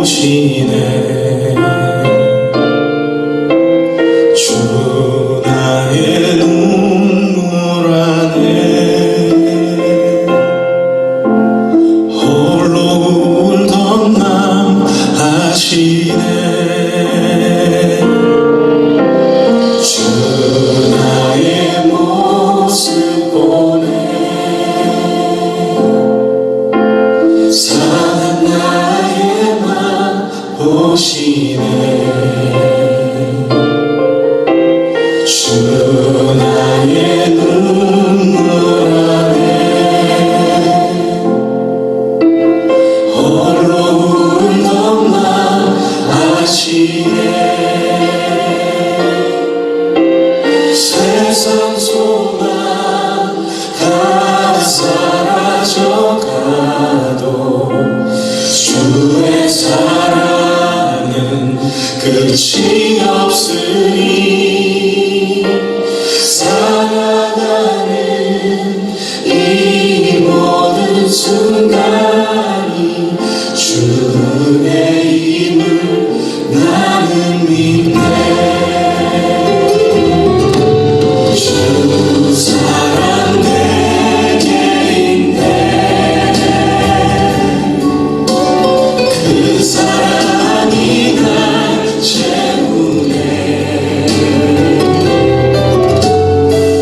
보시네. 주 나의 눈물 안에 홀로 울던 남 아시네. 주 나의 모습 보네. 사는 나의 맘 보시네. 주 나의 눈물 안에 홀로 울던 맘 아시네. 세상 소망 다 사라져가도 주의 사랑은 끝이 없으니 살아가는 이 모든 순간이 주의 힘을 나는 믿네. 주 사랑 내게 있네. 그 사랑이 날 채우네.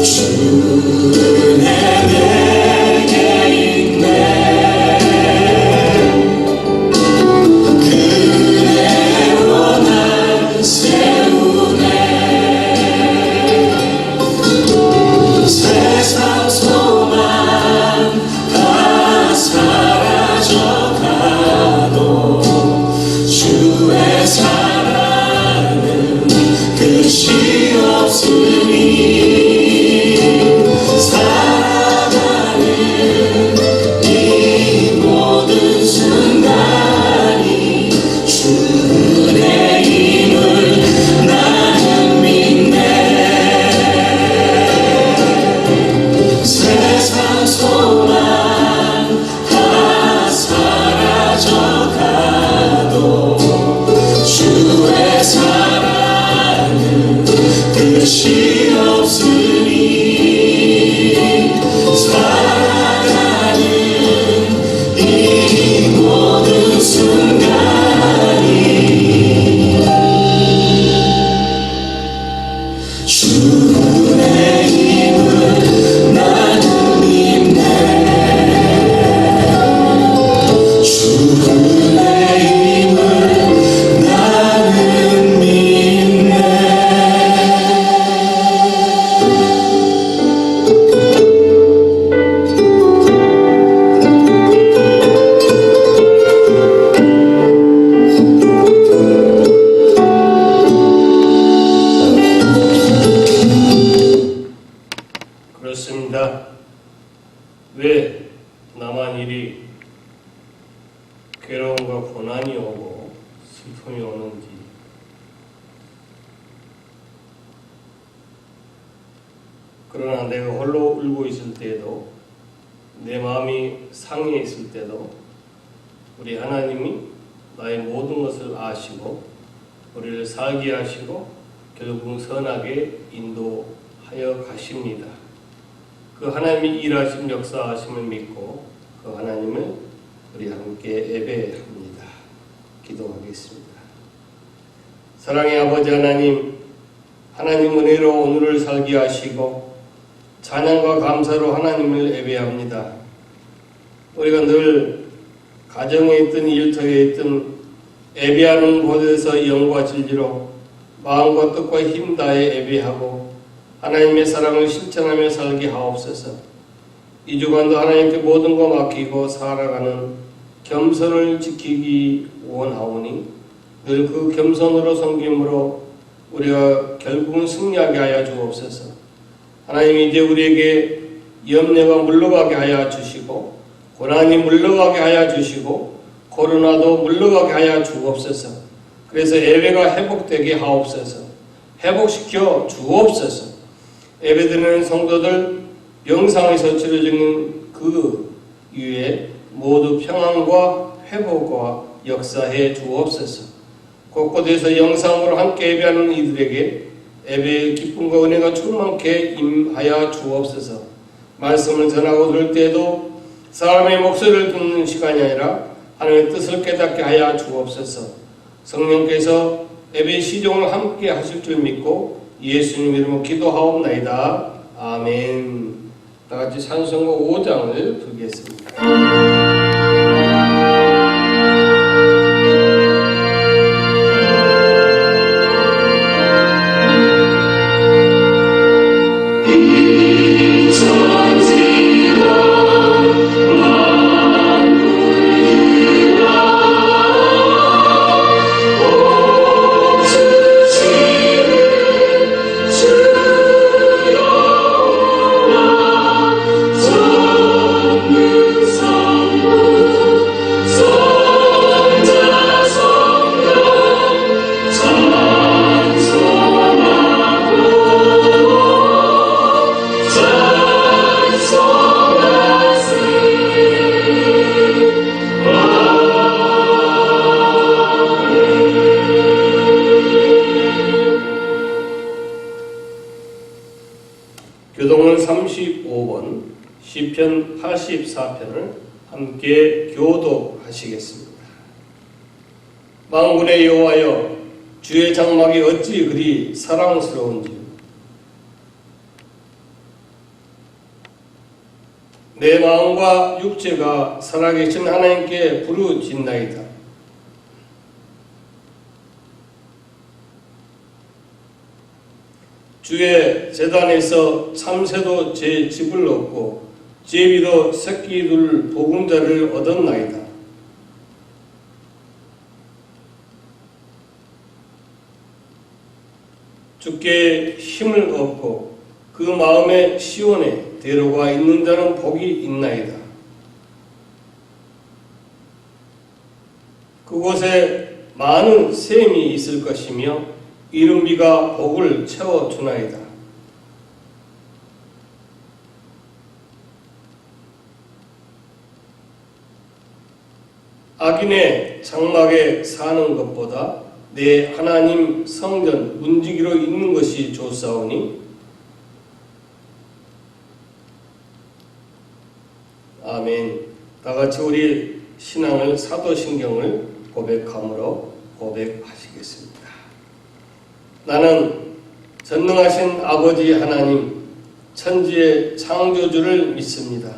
주 은혜 내게 있네. 그 은혜로 날 세우네. 세상 소망 다 사라져가도 주의 사랑은 끝이 없으니 살아가는 이 모든 순간이 주의 힘을 나는 믿네. 세상 소망 다 사라져가도 주의 사랑은 끝이 없으니 살아가는 이 모든 순간이 주의 힘을 나는 믿네. 주의 힘을 나는 믿네. 그렇습니다. 왜 나만 이리 괴로움과 고난이 오고 슬픔이 오는지. 그러나 내가 홀로 울고 있을 때에도, 내 마음이 상해 있을 때도 우리 하나님이 나의 모든 것을 아시고 우리를 살게 하시고 결국 선하게 인도하여 가십니다. 그 하나님이 일하신 역사하심을 믿고 그 하나님을 우리 함께 예배합니다. 기도하겠습니다. 사랑의 아버지 하나님, 하나님 은혜로 오늘을 살게 하시고 찬양과 감사로 하나님을 예배합니다. 우리가 늘 가정에 있든 일터에 있든 예배하는 곳에서 영과 진리로 마음과 뜻과 힘 다해 예배하고 하나님의 사랑을 실천하며 살게 하옵소서. 이 주간도 하나님께 모든 거 맡기고 살아가는 겸손을 지키기 원하오니 늘 그 겸손으로 섬김으로 우리가 결국은 승리하게 하여 주옵소서. 하나님, 이제 우리에게 염려가 물러가게 하여 주시고 고난이 물러가게 하여 주시고 코로나도 물러가게 하여 주옵소서. 그래서 예배가 회복되게 하옵소서. 회복시켜 주옵소서. 예배드리는 성도들 영상에서 치러지는 그 이후에 모두 평안과 회복과 역사해 주옵소서. 곳곳에서 영상으로 함께 예배하는 이들에게 예배의 기쁨과 은혜가 충만케 임하여 주옵소서. 말씀을 전하고 들을 때에도 사람의 목소리를 듣는 시간이 아니라 하나님의 뜻을 깨닫게 하여 주옵소서. 성령께서 예배 시종을 함께 하실 줄 믿고 예수님 이름으로 기도하옵나이다. 아멘. 다같이 찬송가 5장을 부르겠습니다. 교동은 35번 시편 84편을 함께 교독하시겠습니다. 만군의 여호와여, 주의 장막이 어찌 그리 사랑스러운지. 내 마음과 육체가 살아계신 하나님께 부르짖나이다. 주의 제단에서 참새도 제 집을 얻고 제비도 새끼들 보금자를 얻었나이다. 주께 힘을 얻고 그 마음의 시온에 대로가 있는 자는 복이 있나이다. 그곳에 많은 샘이 있을 것이며 이른비가 복을 채워주나이다. 악인의 장막에 사는 것보다 내 하나님 성전 문지기로 있는 것이 좋사오니. 아멘. 다같이 우리 신앙을 사도신경을 고백함으로 고백하시겠습니다. 나는 전능하신 아버지 하나님 천지의 창조주를 믿습니다.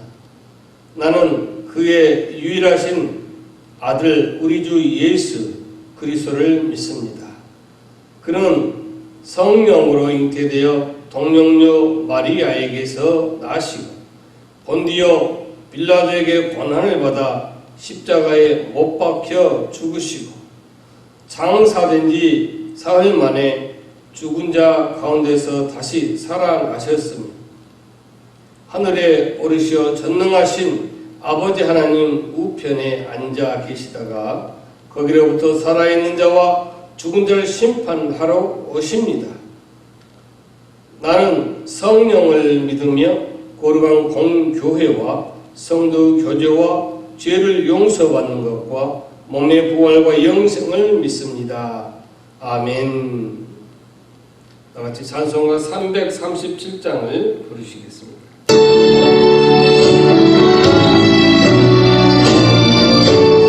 나는 그의 유일하신 아들 우리 주 예수 그리스도를 믿습니다. 그는 성령으로 잉태되어 동정녀 마리아에게서 나시고 본디오 빌라도에게 고난을 받아 십자가에 못 박혀 죽으시고 장사된 지 사흘 만에 죽은 자 가운데서 다시 살아나셨으며 하늘에 오르시어 전능하신 아버지 하나님 우편에 앉아 계시다가 거기로부터 살아있는 자와 죽은 자를 심판하러 오십니다. 나는 성령을 믿으며 거룩한 공교회와 성도 교제와 죄를 용서받는 것과 몸의 부활과 영생을 믿습니다. 아멘. 다같이 찬송가 337장을 부르시겠습니다. 주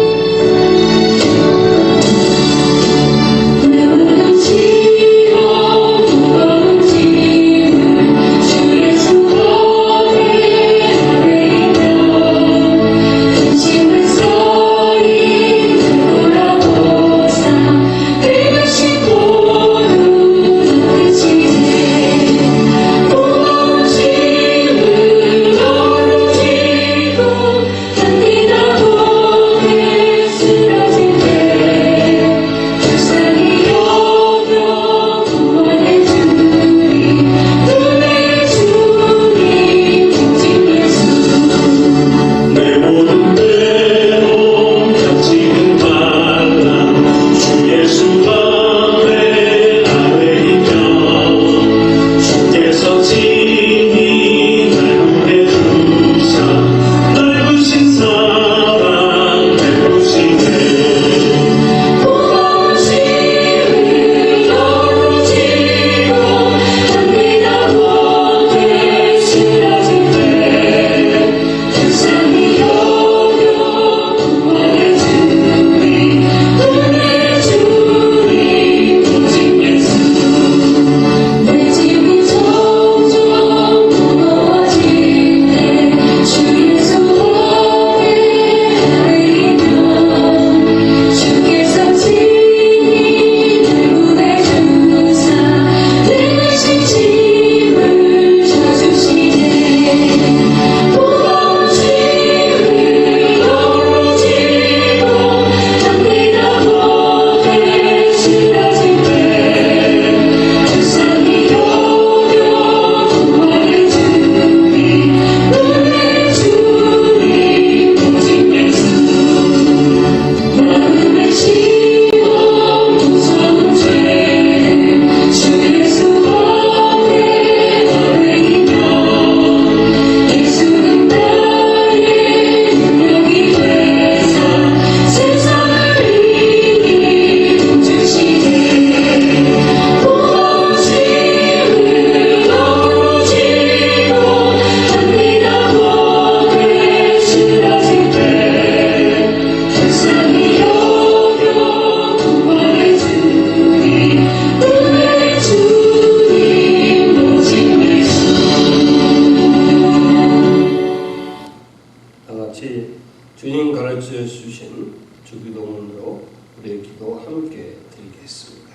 드리겠습니다.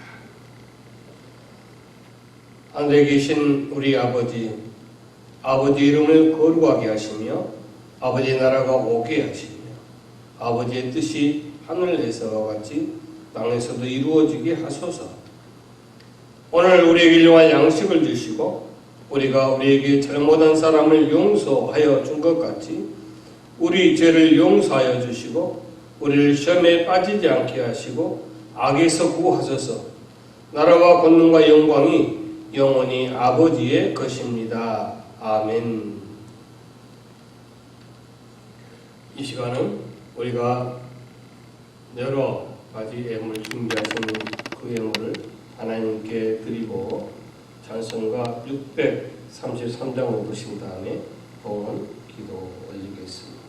하늘에 계신 우리 아버지, 아버지 이름을 거룩하게 하시며 아버지 나라가 오게 하시며 아버지의 뜻이 하늘에서와 같이 땅에서도 이루어지게 하소서. 오늘 우리에게 일용할 양식을 주시고 우리가 우리에게 잘못한 사람을 용서하여 준 것 같이 우리 죄를 용서하여 주시고 우리를 시험에 빠지지 않게 하시고 악에서 구하소서. 나라와 권능과 영광이 영원히 아버지의 것입니다. 아멘. 이 시간은 우리가 여러 가지 예물 준비하신 그 예물을 하나님께 드리고 찬송가 633장을 부신 다음에 봉헌 기도 올리겠습니다.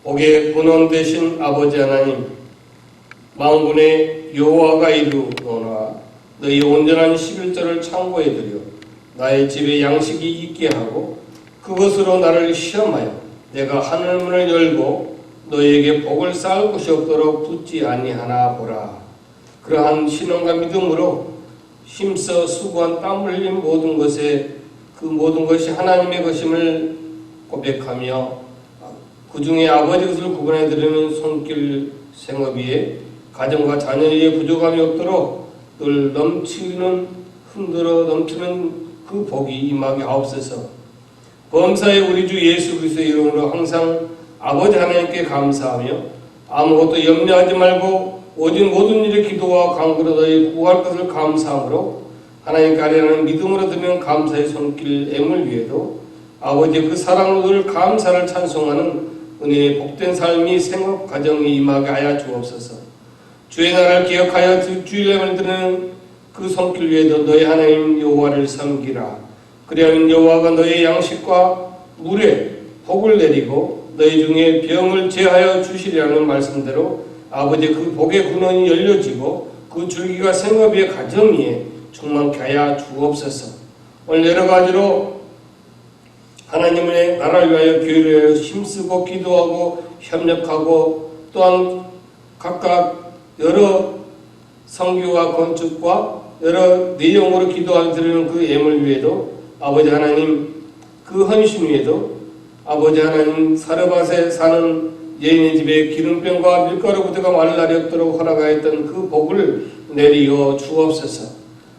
복의 근원 되신 아버지 하나님, 만군의 여호와가 이루노나 너희 온전한 11절을 창고에 들여 나의 집에 양식이 있게 하고 그것으로 나를 시험하여 내가 하늘문을 열고 너희에게 복을 쌓을 곳이 없도록 붙지 아니하나 보라. 그러한 신앙과 믿음으로 힘써 수고한 땀 흘린 모든 것에 그 모든 것이 하나님의 것임을 고백하며 그 중에 아버지 것을 구분해 드리는 손길 생업위에 가정과 자녀의 부족함이 없도록 늘 넘치는 흔들어 넘치는 그 복이 임하게 하옵소서. 범사의 우리 주 예수 그리스도의 이름으로 항상 아버지 하나님께 감사하며 아무것도 염려하지 말고 오직 모든 일에 기도와 간구로 너희 구할 것을 감사함으로 하나님께 아뢰는 믿음으로 드리는 감사의 손길 애물 위에도 아버지의 그 사랑으로 늘 감사를 찬송하는 은혜의 복된 삶이 생업 가정이 임하게 하여 주옵소서. 주의 나라를 기억하여 주일날 드리는 그 손길 위에도 너희 하나님 여호와를 섬기라. 그리하면 여호와가 너희 양식과 물에 복을 내리고 너희 중에 병을 제하여 주시리라는 말씀대로 아버지 그 복의 근원이 열려지고 그 줄기가 생업의 가정 위에 충만케 하여 주옵소서. 오늘 여러 가지로 하나님의 나라를 위하여 교회를 위하여 힘쓰고 기도하고 협력하고 또한 각각 여러 성교와 건축과 여러 내용으로 기도하며 드리는 그 예물 위에도 아버지 하나님 그 헌신 위에도 아버지 하나님 사르밧에 사는 여인의 집에 기름병과 밀가루 부대가 말을 날이 없도록 허락하였던 그 복을 내리어 주옵소서.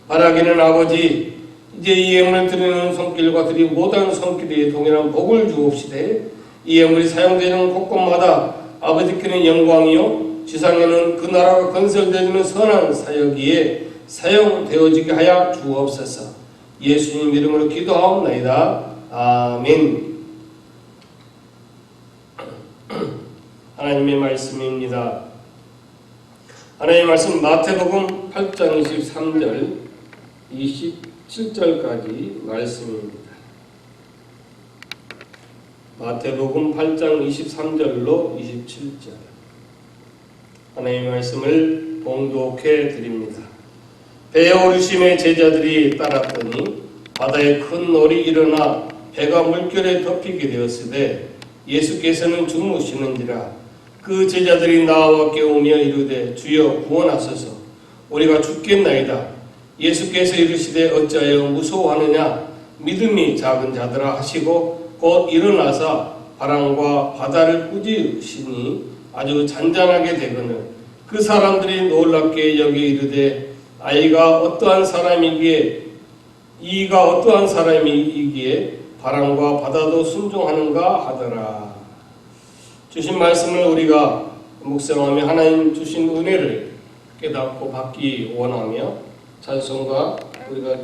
바라기는 아버지 이제 이 예물을 드리는 손길과 드리고 못하는 손길이 동일한 복을 주옵시되 이 예물이 사용되는 곳곳마다 아버지께는 영광이요 지상에는 그 나라가 건설되는 선한 사역이에 사용되어지게 하여 주옵소서. 예수님 이름으로 기도하옵나이다. 아멘. 하나님의 말씀입니다. 하나님의 말씀 마태복음 8장 23절 27절까지 말씀입니다. 마태복음 8장 23절로 27절 하나님의 말씀을 봉독해 드립니다. 배에 오르심의 제자들이 따랐더니 바다에 큰 놀이 일어나 배가 물결에 덮이게 되었으되 예수께서는 주무시는지라. 그 제자들이 나와 깨우며 이르되 주여 구원하소서 우리가 죽겠나이다. 예수께서 이르시되 어찌하여 무서워하느냐 믿음이 작은 자들아 하시고 곧 일어나사 바람과 바다를 꾸짖으시니 아주 잔잔하게 되거늘 그 사람들이 놀랍게 여기 이르되 이가 어떠한 사람이기에 바람과 바다도 순종하는가 하더라. 주신 말씀을 우리가 묵상하며 하나님 주신 은혜를 깨닫고 받기 원하며 찬송가 우리가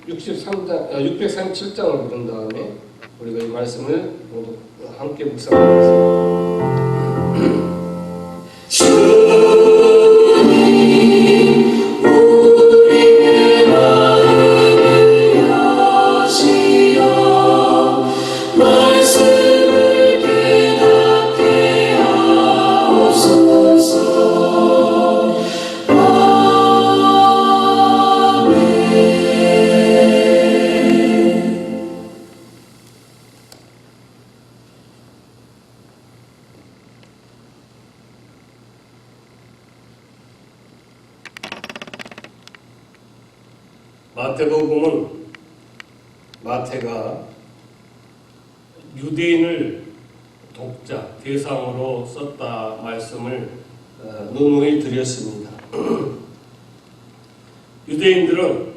637장을 본 다음에 우리가 이 말씀을 모두 함께 묵상하겠습니다. 마태복음은 마태가 유대인을 독자, 대상으로 썼다 말씀을 누누이 드렸습니다. 유대인들은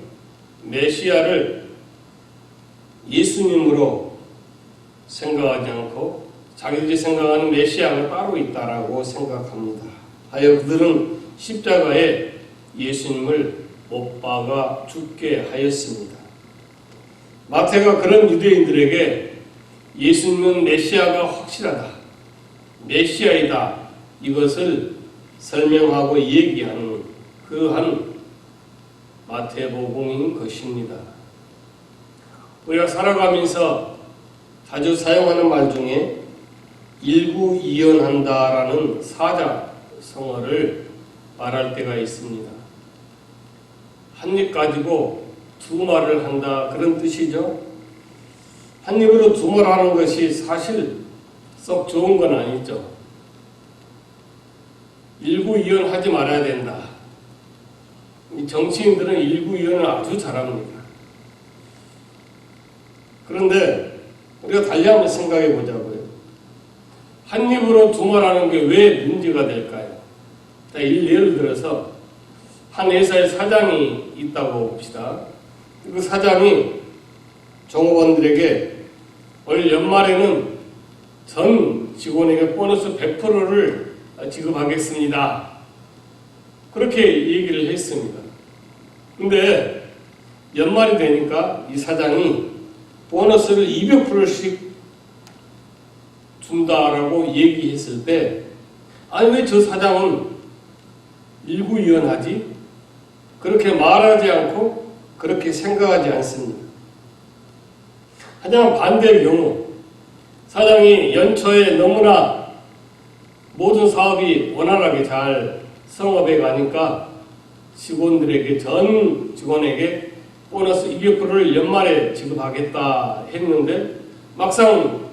메시아를 예수님으로 생각하지 않고 자기들이 생각하는 메시아가 따로 있다라고 생각합니다. 하여 그들은 십자가에 예수님을 못 박아 죽게 하였습니다. 마태가 그런 유대인들에게 예수님은 메시아가 확실하다, 메시아이다, 이것을 설명하고 얘기하는 그러한 마태복음인 것입니다. 우리가 살아가면서 자주 사용하는 말 중에 일구이연한다라는 사자성어를 말할 때가 있습니다. 한 입 가지고 두 말을 한다, 그런 뜻이죠. 한 입으로 두 말 하는 것이 사실 썩 좋은 건 아니죠. 일구이연하지 말아야 된다. 이 정치인들은 일구이연을 아주 잘합니다. 그런데 우리가 달리 한번 생각해 보자고요. 한 입으로 두 말 하는 게 왜 문제가 될까요? 자, 예를 들어서 한 회사에 사장이 있다고 봅시다. 그 사장이 종업원들에게 올 연말에는 전 직원에게 보너스 100%를 지급하겠습니다. 그렇게 얘기를 했습니다. 근데 연말이 되니까 이 사장이 보너스를 200%씩 준다라고 얘기했을 때, 아니 왜 저 사장은 일구이연하지? 그렇게 말하지 않고 그렇게 생각하지 않습니다. 하지만 반대의 경우 사장이 연초에 너무나 모든 사업이 원활하게 잘 성업해 가니까 직원들에게, 전 직원에게 보너스 200%를 연말에 지급하겠다 했는데 막상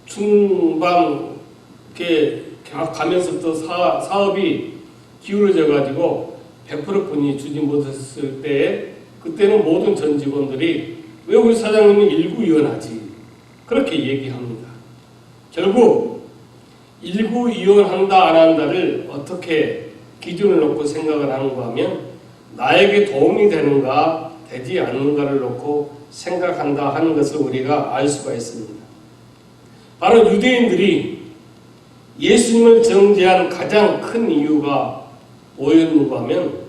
중반 이렇게 가면서부터 사업이 기울어져 가지고 100%뿐이 주지 못했을 때, 그때는 모든 전 직원들이 왜 우리 사장님은 일구이연하지? 그렇게 얘기합니다. 결국 일구이연한다 안 한다를 어떻게 기준을 놓고 생각을 하는가 하면 나에게 도움이 되는가 되지 않는가를 놓고 생각한다 하는 것을 우리가 알 수가 있습니다. 바로 유대인들이 예수님을 정죄한 가장 큰 이유가 뭐였는가 하면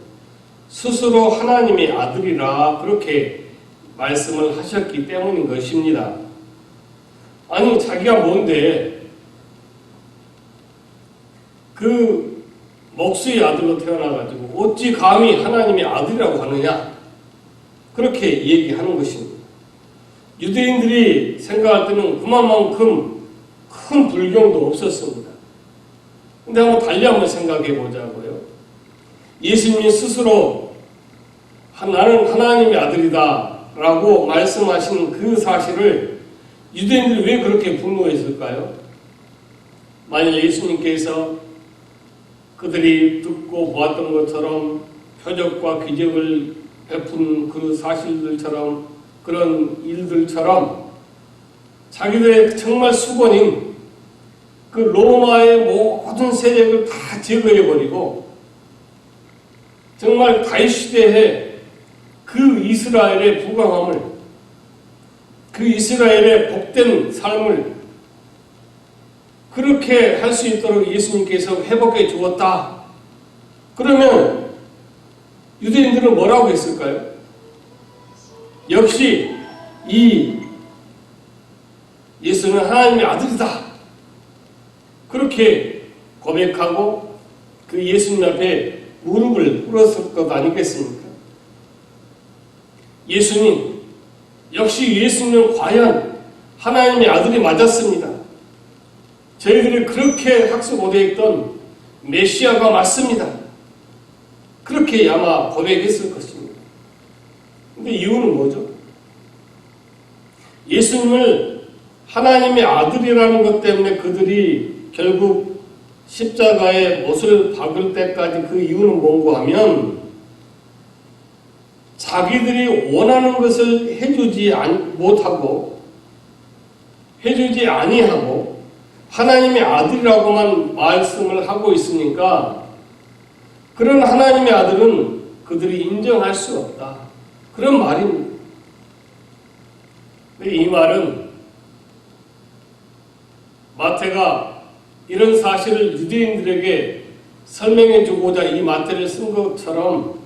스스로 하나님의 아들이라 그렇게 말씀을 하셨기 때문인 것입니다. 아니 자기가 뭔데 그 목수의 아들로 태어나가지고 어찌 감히 하나님의 아들이라고 하느냐, 그렇게 얘기하는 것입니다. 유대인들이 생각할 때는 그만큼 큰 불경도 없었습니다. 근데 한번 달리 한번 생각해 보자고요. 예수님이 스스로 나는 하나님의 아들이다 라고 말씀하신 그 사실을 유대인들이 왜 그렇게 분노했을까요? 만일 예수님께서 그들이 듣고 보았던 것처럼 표적과 기적을 베푼 그 사실들처럼, 그런 일들처럼 자기들의 정말 수건인 그 로마의 모든 세력을 다 제거해버리고 정말 다윗 시대에 그 이스라엘의 부강함을, 그 이스라엘의 복된 삶을 그렇게 할 수 있도록 예수님께서 회복해 주었다. 그러면 유대인들은 뭐라고 했을까요? 역시 이 예수는 하나님의 아들이다. 그렇게 고백하고 그 예수님 앞에 무릎을 꿇었을 것 아니겠습니까? 예수님, 역시 예수님은 과연 하나님의 아들이 맞았습니다. 저희들이 그렇게 학습고대했던 메시아가 맞습니다. 그렇게 아마 고백했을 것입니다. 근데 이유는 뭐죠? 예수님을 하나님의 아들이라는 것 때문에 그들이 결국 십자가에 못을 박을 때까지 그 이유는 뭔가 하면 자기들이 원하는 것을 해주지 못하고 해주지 아니하고 하나님의 아들이라고만 말씀을 하고 있으니까 그런 하나님의 아들은 그들이 인정할 수 없다. 그런 말입니다. 이 말은 마태가 이런 사실을 유대인들에게 설명해 주고자 이 마태를 쓴 것처럼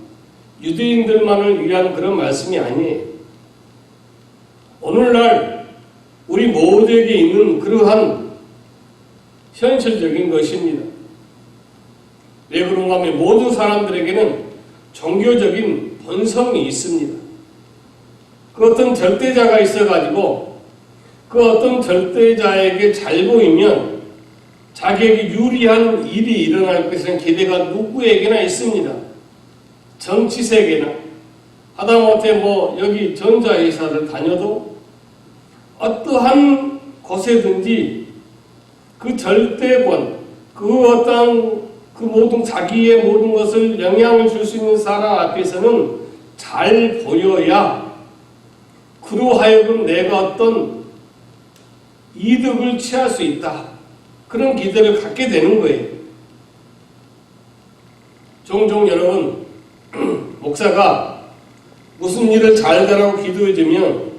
유대인들만을 위한 그런 말씀이 아니에요. 오늘날 우리 모두에게 있는 그러한 현실적인 것입니다. 왜 그런가 하면 모든 사람들에게는 종교적인 본성이 있습니다. 그 어떤 절대자가 있어가지고 그 어떤 절대자에게 잘 보이면 자기에게 유리한 일이 일어날 것이라는 기대가 누구에게나 있습니다. 정치세계나 하다못해 여기 전자회사를 다녀도 어떠한 곳에든지 그 절대권, 그 어떤 그 모든 자기의 모든 것을 영향을 줄 수 있는 사람 앞에서는 잘 보여야 그로 하여금 내가 어떤 이득을 취할 수 있다. 그런 기대를 갖게 되는 거예요. 종종 여러분 목사가 무슨 일을 잘 되라고 기도해주면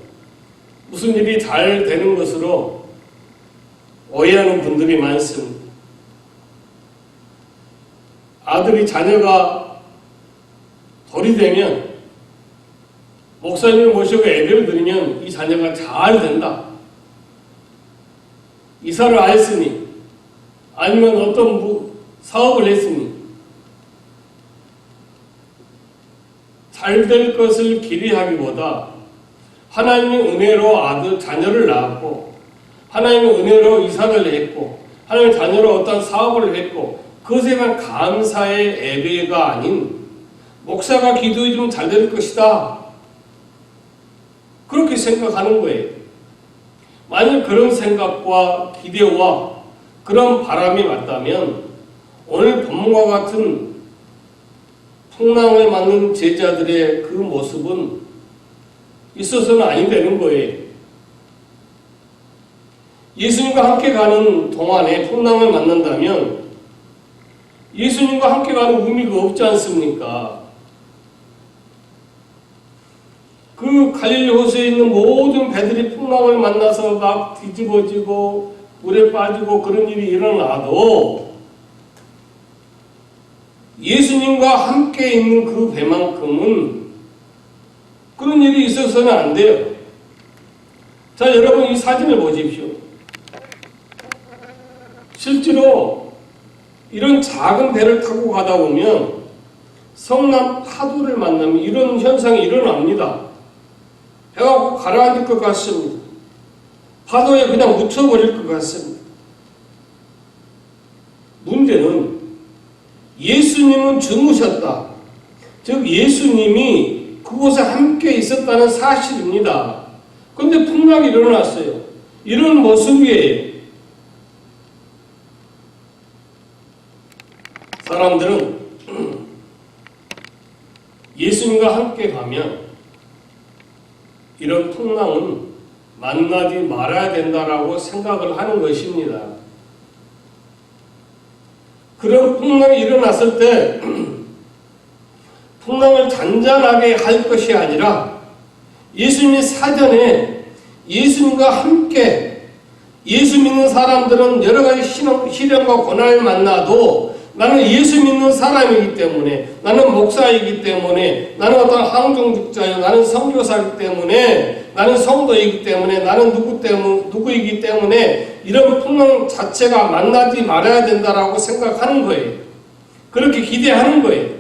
무슨 일이 잘 되는 것으로 오해하는 분들이 많습니다. 아들이 자녀가 돌이 되면 목사님을 모시고 예배를 드리면 이 자녀가 잘 된다. 이사를 했으니 아니면 어떤 사업을 했으니 잘 될 것을 기대하기보다 하나님의 은혜로 자녀를 낳았고 하나님의 은혜로 이사를 했고 하나님의 자녀로 어떤 사업을 했고 그것에만 감사의 예배가 아닌 목사가 기도해주면 잘 될 것이다. 그렇게 생각하는 거예요. 만약 그런 생각과 기대와 그런 바람이 맞다면 오늘 본문과 같은 풍랑을 맞는 제자들의 그 모습은 있어서는 아니 되는 거예요. 예수님과 함께 가는 동안에 풍랑을 만난다면 예수님과 함께 가는 의미가 없지 않습니까? 그 갈릴리 호수에 있는 모든 배들이 풍랑을 만나서 막 뒤집어지고 물에 빠지고 그런 일이 일어나도 예수님과 함께 있는 그 배만큼은 그런 일이 있어서는 안 돼요. 자, 여러분 이 사진을 보십시오. 실제로 이런 작은 배를 타고 가다 보면 성남 파도를 만나면 이런 현상이 일어납니다. 배가 가라앉을 것 같습니다. 파도에 그냥 묻혀버릴 것 같습니다. 문제는 예수님은 주무셨다. 즉 예수님이 그곳에 함께 있었다는 사실입니다. 그런데 풍랑이 일어났어요. 이런 모습이에요. 사람들은 예수님과 함께 가면 이런 풍랑은 만나지 말아야 된다라고 생각을 하는 것입니다. 그런 풍랑이 일어났을 때 풍랑을 잔잔하게 할 것이 아니라 예수님이 사전에 예수님과 함께 예수 믿는 사람들은 여러 가지 시련과 고난을 만나도 나는 예수 믿는 사람이기 때문에, 나는 목사이기 때문에, 나는 어떤 항종직자요, 나는 선교사이기 때문에, 나는 성도이기 때문에, 나는 누구이기 때문에 이런 풍랑 자체가 만나지 말아야 된다라고 생각하는 거예요. 그렇게 기대하는 거예요.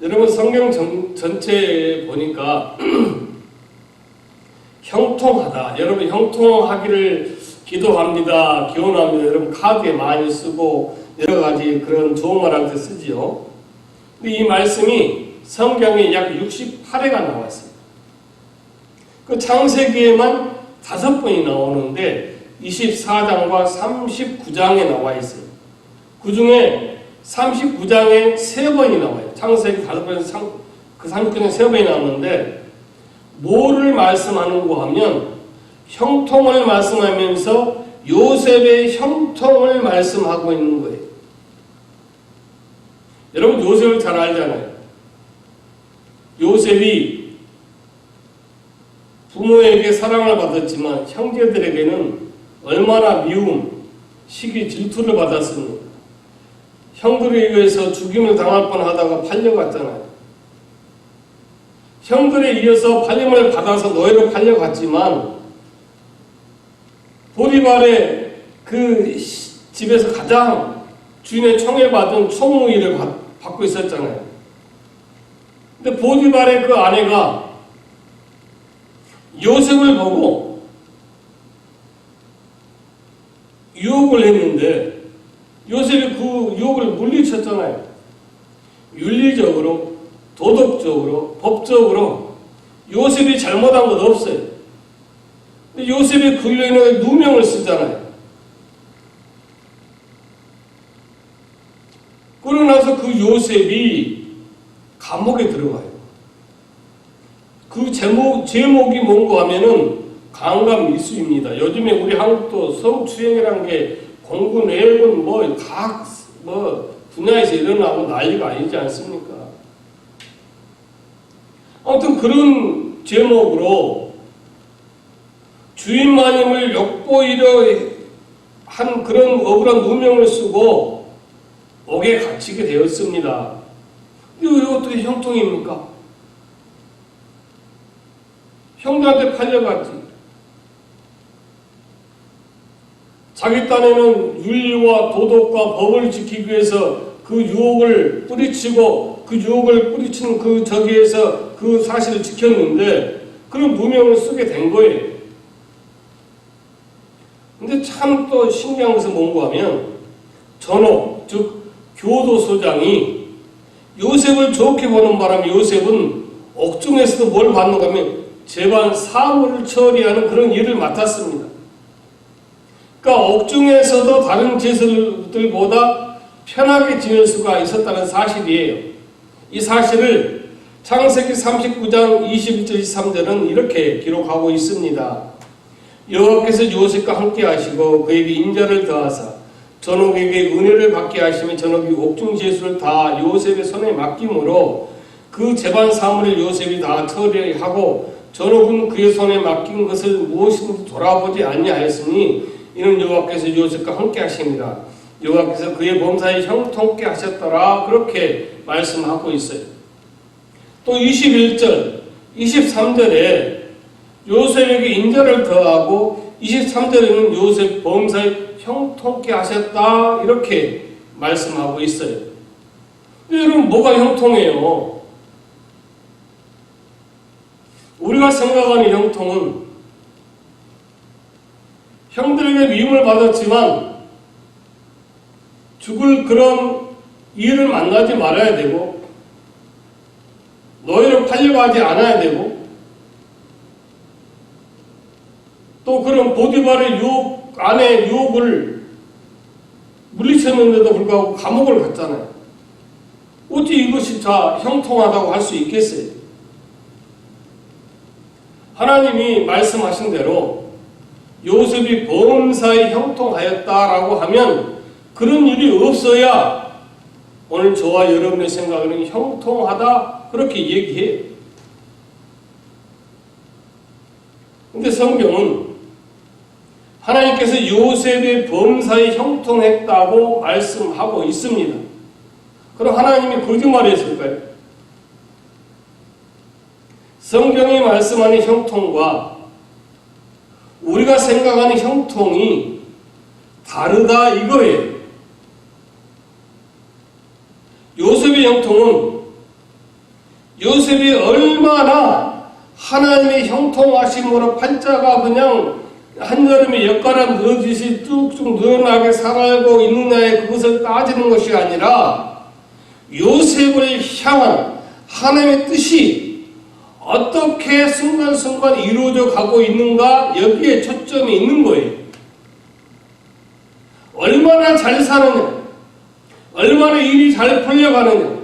여러분 성경 전체에 보니까 형통하다. 여러분 형통하기를 기도합니다. 기원합니다. 여러분 카드에 많이 쓰고 여러 가지 그런 좋은 말할 때 쓰지요. 근데 이 말씀이 성경에 약 68회가 나왔습니다. 그 창세기에만 5번이 나오는데 24장과 39장에 나와 있어요. 그 중에 39장에 3번이 나와요. 창세기 5번에서 그 39장에 3번이 나오는데 뭐를 말씀하는고 하면 형통을 말씀하면서 요셉의 형통을 말씀하고 있는 거예요. 여러분 요셉을 잘 알잖아요. 요셉이 부모에게 사랑을 받았지만 형제들에게는 얼마나 미움, 시기, 질투를 받았습니까? 형들에 의해서 죽임을 당할 뻔하다가 팔려갔잖아요. 형들에 이어서 팔림을 받아서 노예로 팔려갔지만 보디발의 그 집에서 가장 주인의 청해받은 총무일을 받고 있었잖아요. 근데 보디발의 그 아내가 요셉을 보고 유혹을 했는데 요셉이 그 유혹을 물리쳤잖아요. 윤리적으로, 도덕적으로, 법적으로 요셉이 잘못한 것 없어요. 근데 요셉이 그 일로 인해 누명을 쓰잖아요. 그러고 나서 그 요셉이 감옥에 들어가요. 그 제목이 뭔가 하면은 강간 미수입니다. 요즘에 우리 한국도 성추행이라는 게 공군, 해군 각 분야에서 일어나고 난리가 아니지 않습니까? 아무튼 그런 제목으로 주인 마님을 욕보이려 한 그런 억울한 누명을 쓰고 옥에 갇히게 되었습니다. 이거 어떻게 형통입니까? 형들한테 팔려갔지. 자기 딴에는 윤리와 도덕과 법을 지키기 위해서 그 유혹을 뿌리치고 그 유혹을 뿌리치는 그 저기에서 그 사실을 지켰는데 그런 누명을 쓰게 된 거예요. 근데 참 또 신기한 것은 뭔가 하면 전옥, 즉 교도소장이 요셉을 좋게 보는 바람에 요셉은 옥중에서도 뭘 받는가 하면 재반 사무를 처리하는 그런 일을 맡았습니다. 그러니까 옥중에서도 다른 죄수들보다 편하게 지낼 수가 있었다는 사실이에요. 이 사실을 창세기 39장 21절 23절은 이렇게 기록하고 있습니다. 여호와께서 요셉과 함께 하시고 그에게 인자를 더하사 전옥에게 은혜를 받게 하시며 전옥이 옥중 죄수를 다 요셉의 손에 맡김으로 그 재반 사물을 요셉이 다 처리하고 전옥은 그의 손에 맡긴 것을 무엇인지 돌아보지 아니하였으니 이는 여호와께서 요셉과 함께 하십니다. 여호와께서 그의 범사에 형통케 하셨더라. 그렇게 말씀하고 있어요. 또 21절, 23절에 요셉에게 인자를 더하고 23절에는 요셉 범사에 형통케 하셨다. 이렇게 말씀하고 있어요. 여러분 뭐가 형통해요? 우리가 생각하는 형통은 형들에게 미움을 받았지만 죽을 그런 일을 만나지 말아야 되고 노예로 팔려가지 않아야 되고 또 그런 보디발의 유혹 안에 유혹을 물리쳤는데도 불구하고 감옥을 갔잖아요. 어찌 이것이 다 형통하다고 할 수 있겠어요? 하나님이 말씀하신 대로 요셉이 범사에 형통하였다라고 하면 그런 일이 없어야 오늘 저와 여러분의 생각에는 형통하다 그렇게 얘기해요. 근데 성경은 하나님께서 요셉의 범사에 형통했다고 말씀하고 있습니다. 그럼 하나님이 거짓말했을까요? 성경이 말씀하는 형통과 우리가 생각하는 형통이 다르다 이거예요. 요셉의 형통은 요셉이 얼마나 하나님의 형통하심으로 팔자가 그냥 한여름에 엿가람 늘어지듯이 뚝뚝 늘어나게 살아가고 있느냐에 그것을 따지는 것이 아니라 요셉을 향한 하나님의 뜻이 어떻게 순간순간 이루어져 가고 있는가 여기에 초점이 있는 거예요. 얼마나 잘 사느냐, 얼마나 일이 잘 풀려가느냐,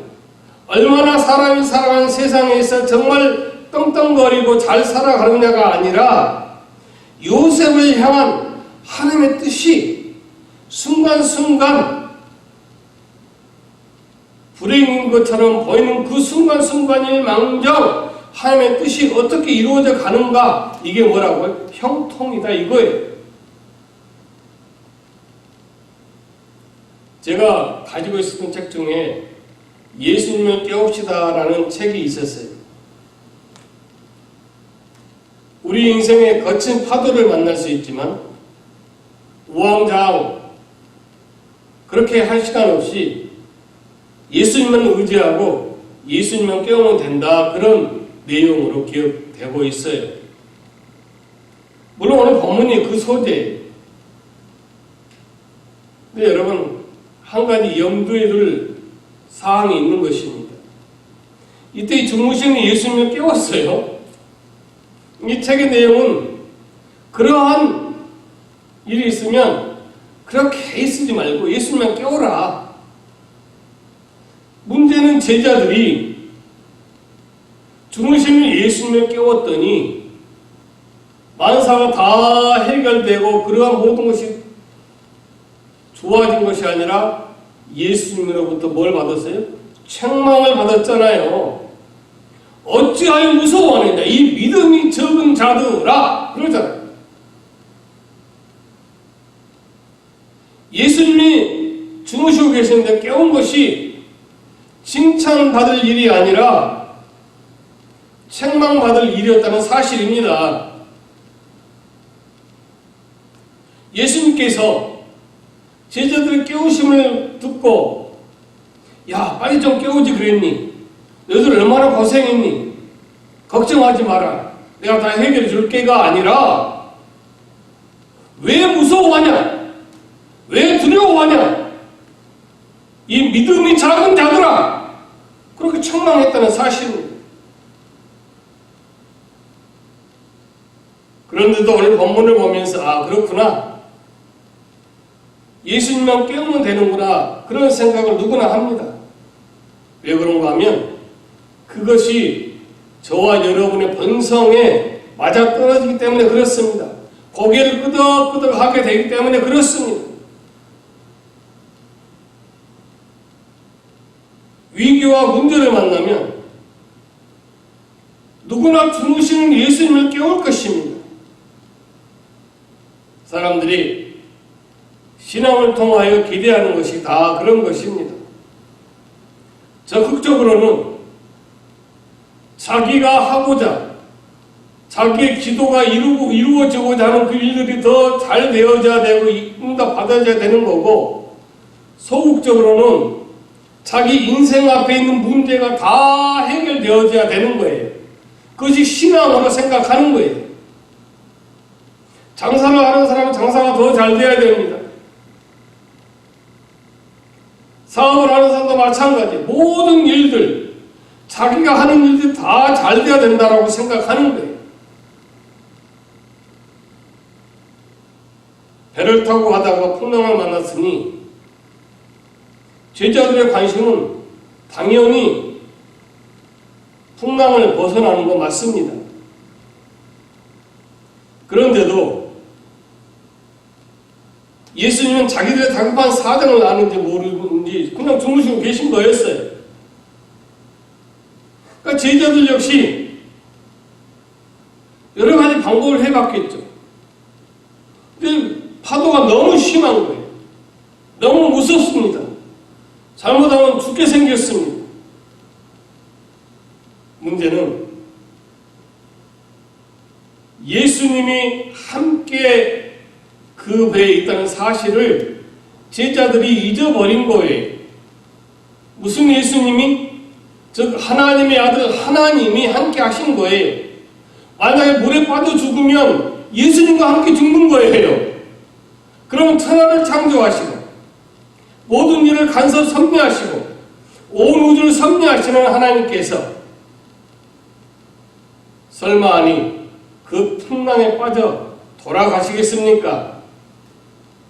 얼마나 사람이 살아가는 세상에서 정말 떵떵거리고 잘 살아가느냐가 아니라 요셉을 향한 하나님의 뜻이 순간순간 불행인 것처럼 보이는 그 순간순간일 망정 하나님의 뜻이 어떻게 이루어져 가는가, 이게 뭐라고요? 형통이다 이거예요. 제가 가지고 있었던 책 중에 예수님을 깨웁시다라는 책이 있었어요. 우리 인생에 거친 파도를 만날 수 있지만 우왕좌왕 그렇게 할 시간 없이 예수님만 의지하고 예수님만 깨우면 된다, 그런 내용으로 기억되고 있어요. 물론 오늘 본문이 그 소재예요. 근데 여러분, 한 가지 염두에 둘 사항이 있는 것입니다. 이때 주무시는 예수님을 깨웠어요. 이 책의 내용은 그러한 일이 있으면 그렇게 있으지 말고 예수님만 깨워라. 문제는 제자들이 주무시는 예수님을 깨웠더니 만사가 다 해결되고 그러한 모든 것이 좋아진 것이 아니라 예수님으로부터 뭘 받았어요? 책망을 받았잖아요. 어찌하여 무서워하느냐 이 믿음이 적은 자들아, 그러잖아요. 예수님이 주무시고 계시는데 깨운 것이 칭찬받을 일이 아니라 책망받을 일이었다는 사실입니다. 예수님께서 제자들의 깨우심을 듣고 야 빨리 좀 깨우지 그랬니? 너희들 얼마나 고생했니? 걱정하지 마라, 내가 다 해결해 줄게가 아니라 왜 무서워하냐? 왜 두려워하냐? 이 믿음이 작은 자들아, 그렇게 책망했다는 사실입니다. 그런데도 오늘 본문을 보면서 아 그렇구나, 예수님만 깨우면 되는구나, 그런 생각을 누구나 합니다. 왜 그런가 하면 그것이 저와 여러분의 본성에 맞아떨어지기 때문에 그렇습니다. 고개를 끄덕끄덕 하게 되기 때문에 그렇습니다. 위기와 문제를 만나면 누구나 주무시는 예수님을 깨울 것입니다. 사람들이 신앙을 통하여 기대하는 것이 다 그런 것입니다. 적극적으로는 자기가 하고자, 자기의 기도가 이루어지고자 하는 그 일들이 더 잘 되어져야 되고 응답받아져야 되는 거고, 소극적으로는 자기 인생 앞에 있는 문제가 다 해결되어져야 되는 거예요. 그것이 신앙으로 생각하는 거예요. 장사를 하는 사람은 장사가 더 잘 돼야 됩니다. 사업을 하는 사람도 마찬가지. 모든 일들, 자기가 하는 일들이 다 잘 돼야 된다고 생각하는 거예요. 배를 타고 가다가 풍랑을 만났으니 제자들의 관심은 당연히 풍랑을 벗어나는 거 맞습니다. 그런데도 예수님은 자기들의 다급한 사정을 아는지 모르는지 그냥 주무시고 계신 거였어요. 그러니까 제자들 역시 여러 가지 방법을 해봤겠죠. 근데 파도가 너무 심한 거예요. 너무 무섭습니다. 잘못하면 죽게 생겼습니다. 문제는 예수님이 함께 그 배에 있다는 사실을 제자들이 잊어버린 거예요. 무슨 예수님이? 즉 하나님의 아들 하나님이 함께 하신 거예요. 만약에 물에 빠져 죽으면 예수님과 함께 죽는 거예요. 그러면 천하를 창조하시고 모든 일을 간섭 섭리하시고 온 우주를 섭리하시는 하나님께서 설마 아니 그 풍랑에 빠져 돌아가시겠습니까?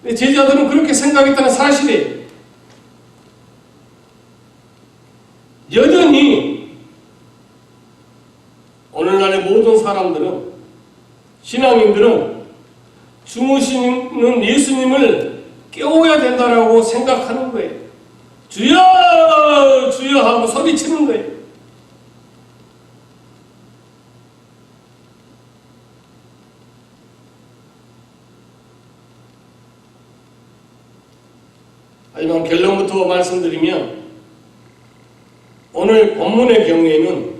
제자들은 그렇게 생각했다는 사실이에요. 여전히 오늘날의 모든 사람들은, 신앙인들은 주무시는 예수님을 깨워야 된다라고 생각하는 거예요. 주여 주여 하고 소리치는 거예요. 하지만 결론부터 말씀드리면 오늘 본문의 경우에는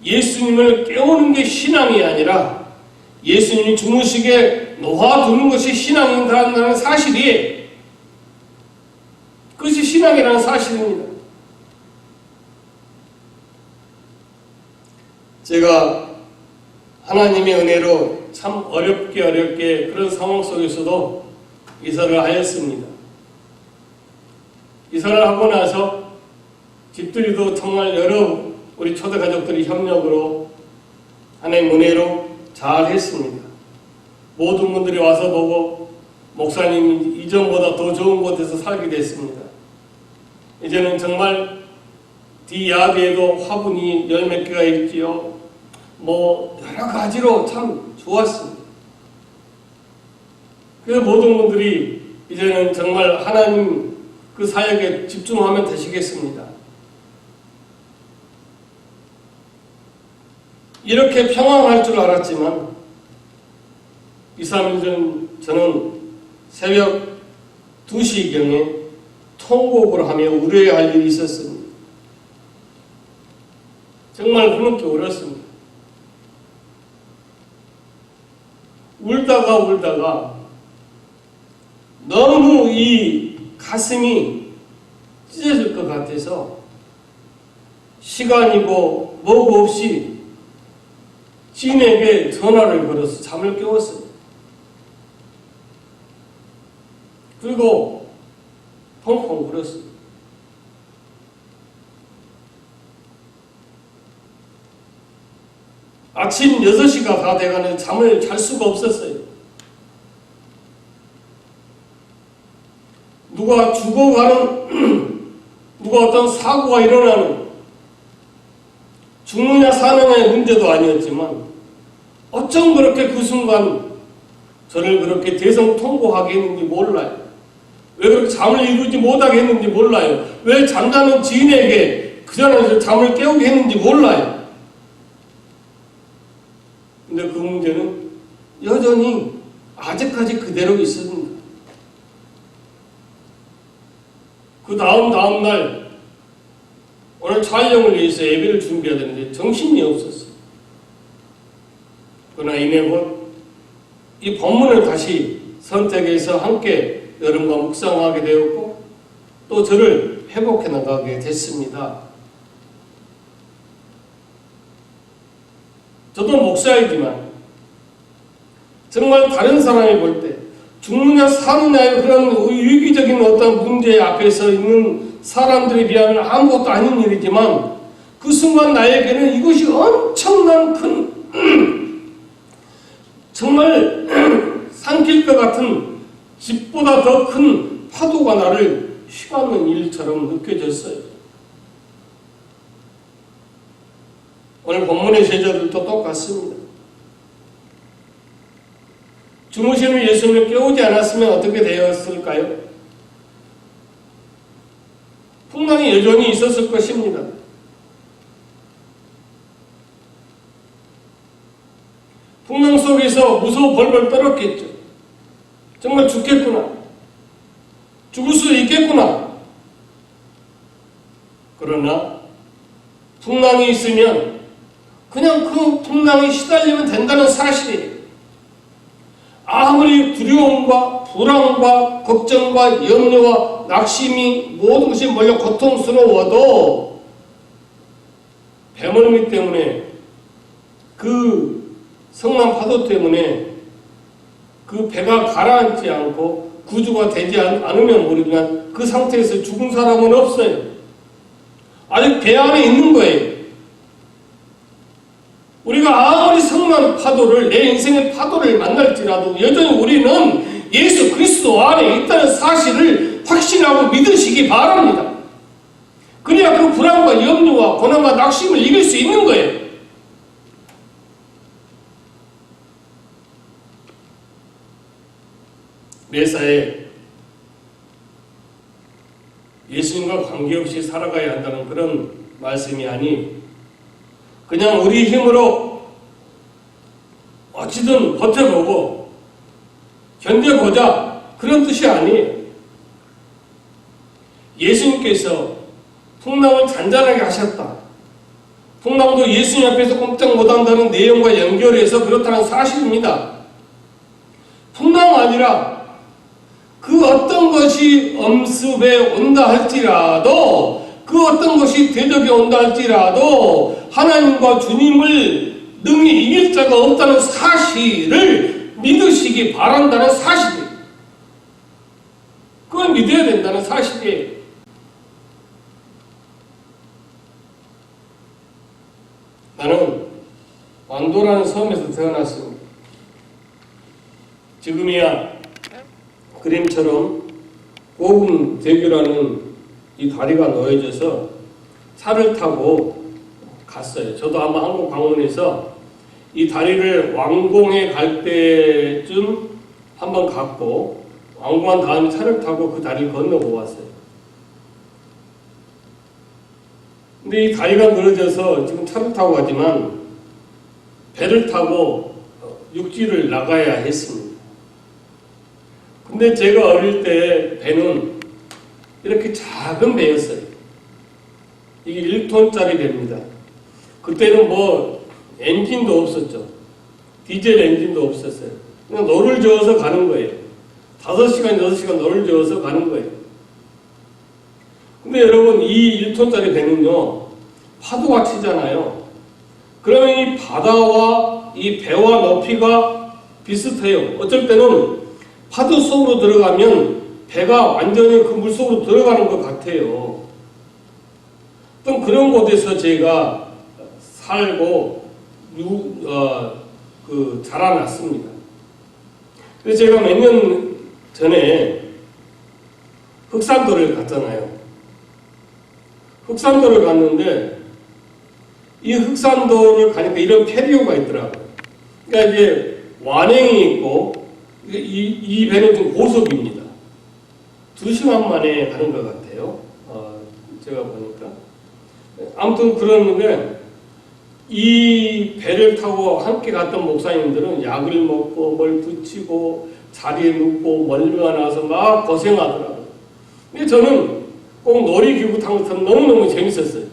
예수님을 깨우는 게 신앙이 아니라 예수님이 주무시게 놓아두는 것이 신앙이라는 사실이에요. 그것이 신앙이라는 사실입니다. 제가 하나님의 은혜로 참 어렵게 그런 상황 속에서도 이사를 하였습니다. 이사를 하고 나서 집들이도 정말 여러 우리 초대 가족들이 협력으로 하나님의 은혜로 잘 했습니다. 모든 분들이 와서 보고 목사님이 이전보다 더 좋은 곳에서 살게 됐습니다. 이제는 정말 뒤야비에도 화분이 열 몇 개가 있지요. 뭐 여러 가지로 참 좋았습니다. 그래서 모든 분들이 이제는 정말 하나님 그 사역에 집중하면 되시겠습니다. 이렇게 평안할 줄 알았지만 2, 3일 전 저는 새벽 2시경에 통곡을 하며 울어야 할 일이 있었습니다. 정말 그렇게 울었습니다. 울다가 너무 이 가슴이 찢어질 것 같아서 시간이고 뭐고 없이 지인에게 전화를 걸어서 잠을 깨웠어요. 그리고 펑펑 울었어요. 아침 6시가 다 돼가는 잠을 잘 수가 없었어요. 누가 죽어가는, 누가 어떤 사고가 일어나는, 죽느냐 사느냐의 문제도 아니었지만 어쩜 그렇게 그 순간 저를 그렇게 대성통곡하게 했는지 몰라요. 왜 그렇게 잠을 이루지 못하게 했는지 몰라요. 왜 잠자는 지인에게 그 자리에서 잠을 깨우게 했는지 몰라요. 근데 그 문제는 여전히 아직까지 그대로 있습니다. 그 다음 날 오늘 촬영을 위해서 예배를 준비해야 되는데 정신이 없었어요. 그러나 이내 곧 이 본문을 다시 선택해서 함께 여러분과 묵상하게 되었고 또 저를 회복해 나가게 됐습니다. 저도 목사이지만 정말 다른 사람이 볼 때 죽느냐 사느냐의 그런 위기적인 어떤 문제 앞에 서 있는 사람들에 비하면 아무것도 아닌 일이지만 그 순간 나에게는 이것이 엄청난 큰 정말 삼킬 것 같은 집보다 더 큰 파도가 나를 휘감는 일처럼 느껴졌어요. 오늘 본문의 제자들도 똑같습니다. 주무시는 예수님을 깨우지 않았으면 어떻게 되었을까요? 풍랑이 여전히 있었을 것입니다. 풍랑 속에서 무서워 벌벌 떨었겠죠. 정말 죽겠구나. 죽을 수 있겠구나. 그러나 풍랑이 있으면 그냥 그 풍랑에 시달리면 된다는 사실이에요. 아무리 두려움과 불안과 걱정과 염려와 낙심이 모든 것이 몰려 고통스러워도 배멀미 때문에 그 성난 파도 때문에 그 배가 가라앉지 않고 구조가 되지 않으면 모르지만 그 상태에서 죽은 사람은 없어요. 아직 배 안에 있는 거예요. 우리가 아무리 성난 파도를, 내 인생의 파도를 만날지라도 여전히 우리는 예수 그리스도 안에 있다는 사실을 확신하고 믿으시기 바랍니다. 그래야 그 불안과 염려와 고난과 낙심을 이길 수 있는 거예요. 매사에 예수님과 관계없이 살아가야 한다는 그런 말씀이 아니, 그냥 우리 힘으로 어찌든 버텨보고 견뎌보자, 그런 뜻이 아니에요. 예수님께서 풍랑을 잔잔하게 하셨다. 풍랑도 예수님 앞에서 꼼짝 못한다는 내용과 연결해서 그렇다는 사실입니다. 풍랑 아니라 그 어떤 것이 엄습에 온다 할지라도, 그 어떤 것이 대적에 온다 할지라도 하나님과 주님을 능히 이길 자가 없다는 사실을 믿으시기 바란다는 사실이에요. 그걸 믿어야 된다는 사실이에요. 나는 완도라는 섬에서 태어났습니다. 지금이야 그림처럼 고금대교라는 이 다리가 놓여져서 차를 타고 갔어요. 저도 한번 한국 방문해서 이 다리를 완공해 갈 때쯤 한번 갔고, 완공한 다음에 차를 타고 그 다리를 건너고 왔어요. 근데 이 다리가 늘어져서 지금 차를 타고 가지만 배를 타고 육지를 나가야 했습니다. 근데 제가 어릴 때 배는 이렇게 작은 배였어요. 이게 1톤짜리 배입니다. 그때는 뭐 엔진도 없었죠. 디젤 엔진도 없었어요. 그냥 노를 저어서 가는 거예요. 5시간, 6시간 노를 저어서 가는 거예요. 근데 여러분, 이 1톤짜리 배는요, 파도가 치잖아요. 그러면 이 바다와 이 배와 높이가 비슷해요. 어쩔 때는 파도 속으로 들어가면 배가 완전히 그 물속으로 들어가는 것 같아요. 또 그런 곳에서 제가 살고 자라났습니다. 그래서 제가 몇 년 전에 흑산도를 갔잖아요. 흑산도를 갔는데 이 흑산도를 가니까 이런 페리오가 있더라고요. 그러니까 이제 완행이 있고, 이 배는 좀 고속입니다. 2시간 만에 가는 것 같아요. 제가 보니까. 아무튼 그러는데, 이 배를 타고 함께 갔던 목사님들은 약을 먹고 뭘 붙이고 자리에 눕고 멀미가 나서 막 고생하더라고요. 근데 저는 꼭 놀이기구 타는 것처럼 너무너무 재밌었어요.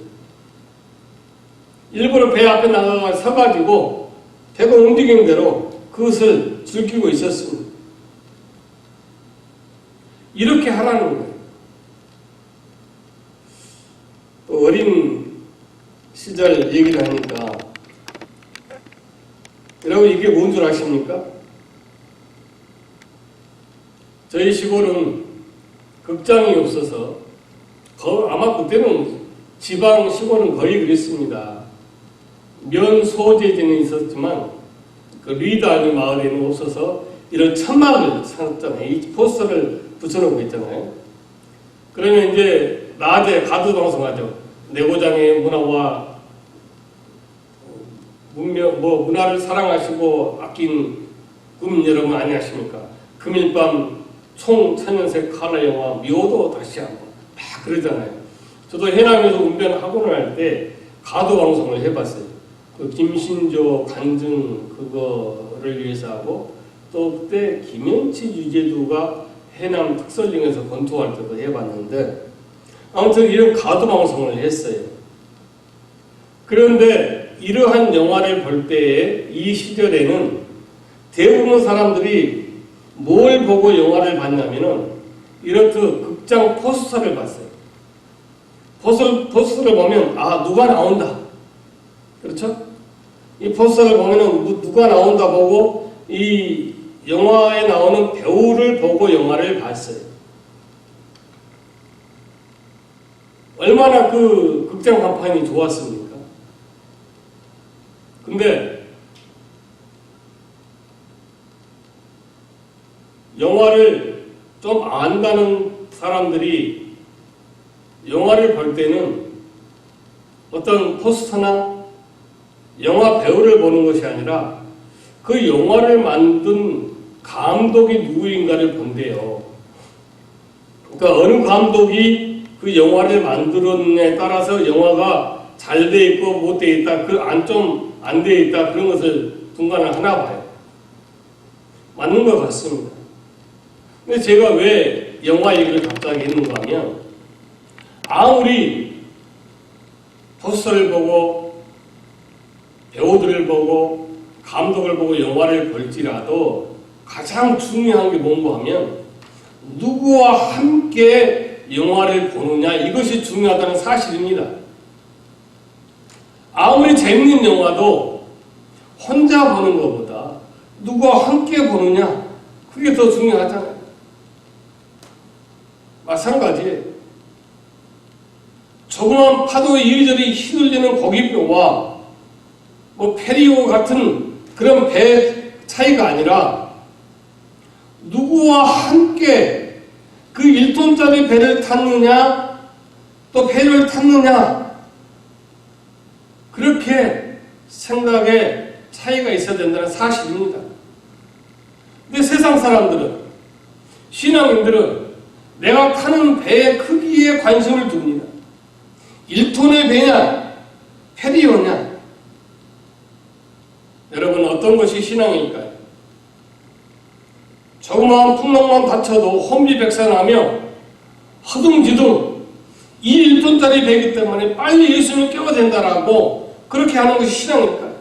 일부러 배 앞에 나가서 서가지고 배가 움직이는 대로 그것을 즐기고 있었습니다. 이렇게 하라는 거예요. 또 어린 시절 얘기를 하니까, 여러분 이게 뭔 줄 아십니까? 저희 시골은 극장이 없어서, 아마 그때는 지방 시골은 거의 그랬습니다. 면 소재지는 있었지만 그 리다니 마을에는 없어서 이런 천막을 샀잖아요. 이 포스터를 붙여놓고 있잖아요. 그러면 이제 낮에 가두 방송하죠. 내고장의 문화와 문화를 사랑하시고 아낀 국민 여러분 아니하십니까? 금일밤 총천연색 칼라 영화 미워도 다시 한번 막 그러잖아요. 저도 해남에서 운변학원을 할 때 가두 방송을 해봤어요. 그 김신조 간증 그거를 위해서 하고, 또 그때 김현치 유재두가 해남 특설링에서 권투할 때도 해봤는데 아무튼 이런 가두방송을 했어요. 그런데 이러한 영화를 볼 때에 이 시절에는 대부분 사람들이 뭘 보고 영화를 봤냐면은 이렇듯 극장 포스터를 봤어요. 포스터를 보면 아 누가 나온다. 그렇죠? 이 포스터를 보면은 누가 나온다 보고 이 영화에 나오는 배우를 보고 영화를 봤어요. 얼마나 그 극장 간판이 좋았습니까? 근데 영화를 좀 안다는 사람들이 영화를 볼 때는 어떤 포스터나 영화 배우를 보는 것이 아니라 그 영화를 만든 감독이 누구인가를 본대요. 그러니까 어느 감독이 그 영화를 만들었느냐에 따라서 영화가 잘 돼 있고 못 돼 있다, 그 좀 안 돼 있다 그런 것을 분간을 하나 봐요. 맞는 것 같습니다. 근데 제가 왜 영화 얘기를 갑자기 했는가 하면 아무리 포스터를 보고 배우들을 보고 감독을 보고 영화를 볼지라도 가장 중요한 게 뭔가 하면 누구와 함께 영화를 보느냐 이것이 중요하다는 사실입니다. 아무리 재밌는 영화도 혼자 보는 것보다 누구와 함께 보느냐 그게 더 중요하잖아요. 마찬가지예요. 조그만 파도에 이리저리 휘둘리는 고깃뼈와 뭐 페리오 같은 그런 배 차이가 아니라 누구와 함께 그 1톤짜리 배를 탔느냐 또 배를 탔느냐 그렇게 생각에 차이가 있어야 된다는 사실입니다. 근데 세상 사람들은 신앙인들은 내가 타는 배의 크기에 관심을 둡니다. 1톤의 배냐 페리오냐 여러분 어떤 것이 신앙일까요? 조그마한 풍랑만 닥쳐도 혼비백산하며 허둥지둥 이 1톤짜리 배이기 때문에 빨리 예수님을 깨워야 된다라고 그렇게 하는 것이 신앙일까요?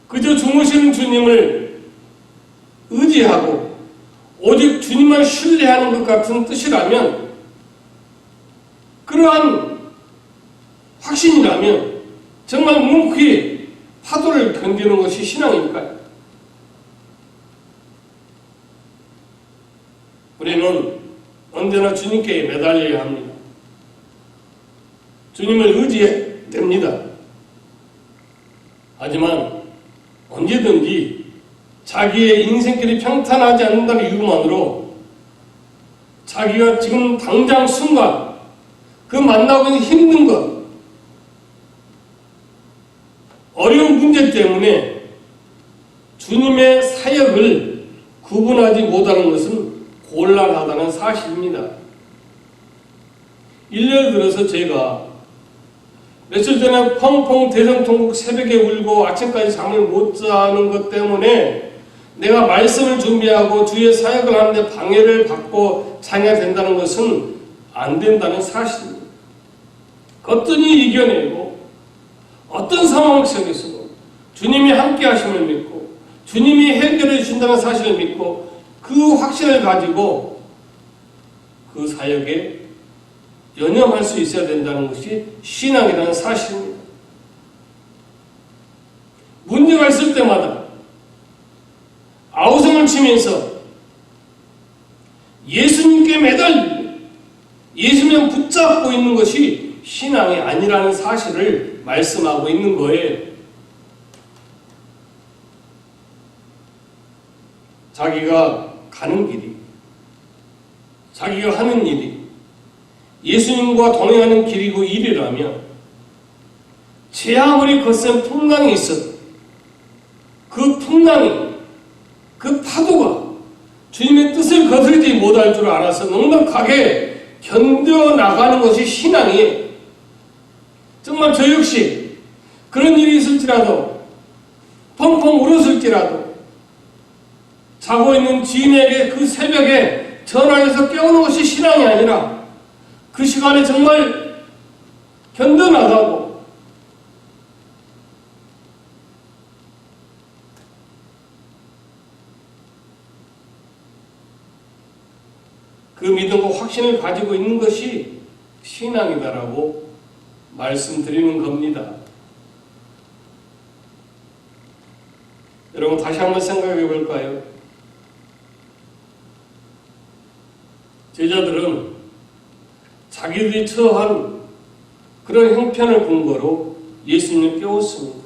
그저 주무시는 주님을 의지하고 오직 주님만 신뢰하는 것 같은 뜻이라면 그러한 확신이라면 정말 묵묵히 파도를 견디는 것이 신앙일까요? 우리는 언제나 주님께 매달려야 합니다. 주님을 의지해야 됩니다. 하지만 언제든지 자기의 인생길이 평탄하지 않는다는 이유만으로 자기가 지금 당장 순간 그 만나고 있는 힘든 것 어려운 문제 때문에 주님의 사역을 구분하지 못하는 것은 곤란하다는 사실입니다. 1년 들어서 제가 며칠 전에 펑펑 대성통곡 새벽에 울고 아침까지 잠을 못 자는 것 때문에 내가 말씀을 준비하고 주의 사역을 하는데 방해를 받고 자녀야 된다는 것은 안 된다는 사실입니다. 거뜬히 이겨내고 어떤 상황 속에서도 주님이 함께 하심을 믿고 주님이 해결해 주신다는 사실을 믿고 그 확신을 가지고 그 사역에 연연할 수 있어야 된다는 것이 신앙이라는 사실입니다. 문제가 있을 때마다 아우성을 치면서 예수님께 매달리고 예수님 붙잡고 있는 것이 신앙이 아니라는 사실을 말씀하고 있는 거예요. 자기가 가는 길이, 자기가 하는 일이 예수님과 동행하는 길이고 일이라면 제 아무리 거센 풍랑이 있어도 그 풍랑이, 그 파도가 주님의 뜻을 거스르지 못할 줄 알아서 넉넉하게 견뎌나가는 것이 신앙이에요. 정말 저 역시 그런 일이 있을지라도 펑펑 울었을지라도 자고 있는 지인에게 그 새벽에 전화해서 깨우는 것이 신앙이 아니라 그 시간에 정말 견뎌나가고 그 믿음과 확신을 가지고 있는 것이 신앙이다라고 말씀드리는 겁니다. 여러분 다시 한번 생각해 볼까요? 제자들은 자기들이 처한 그런 형편을 근거로 예수님을 깨웠습니다.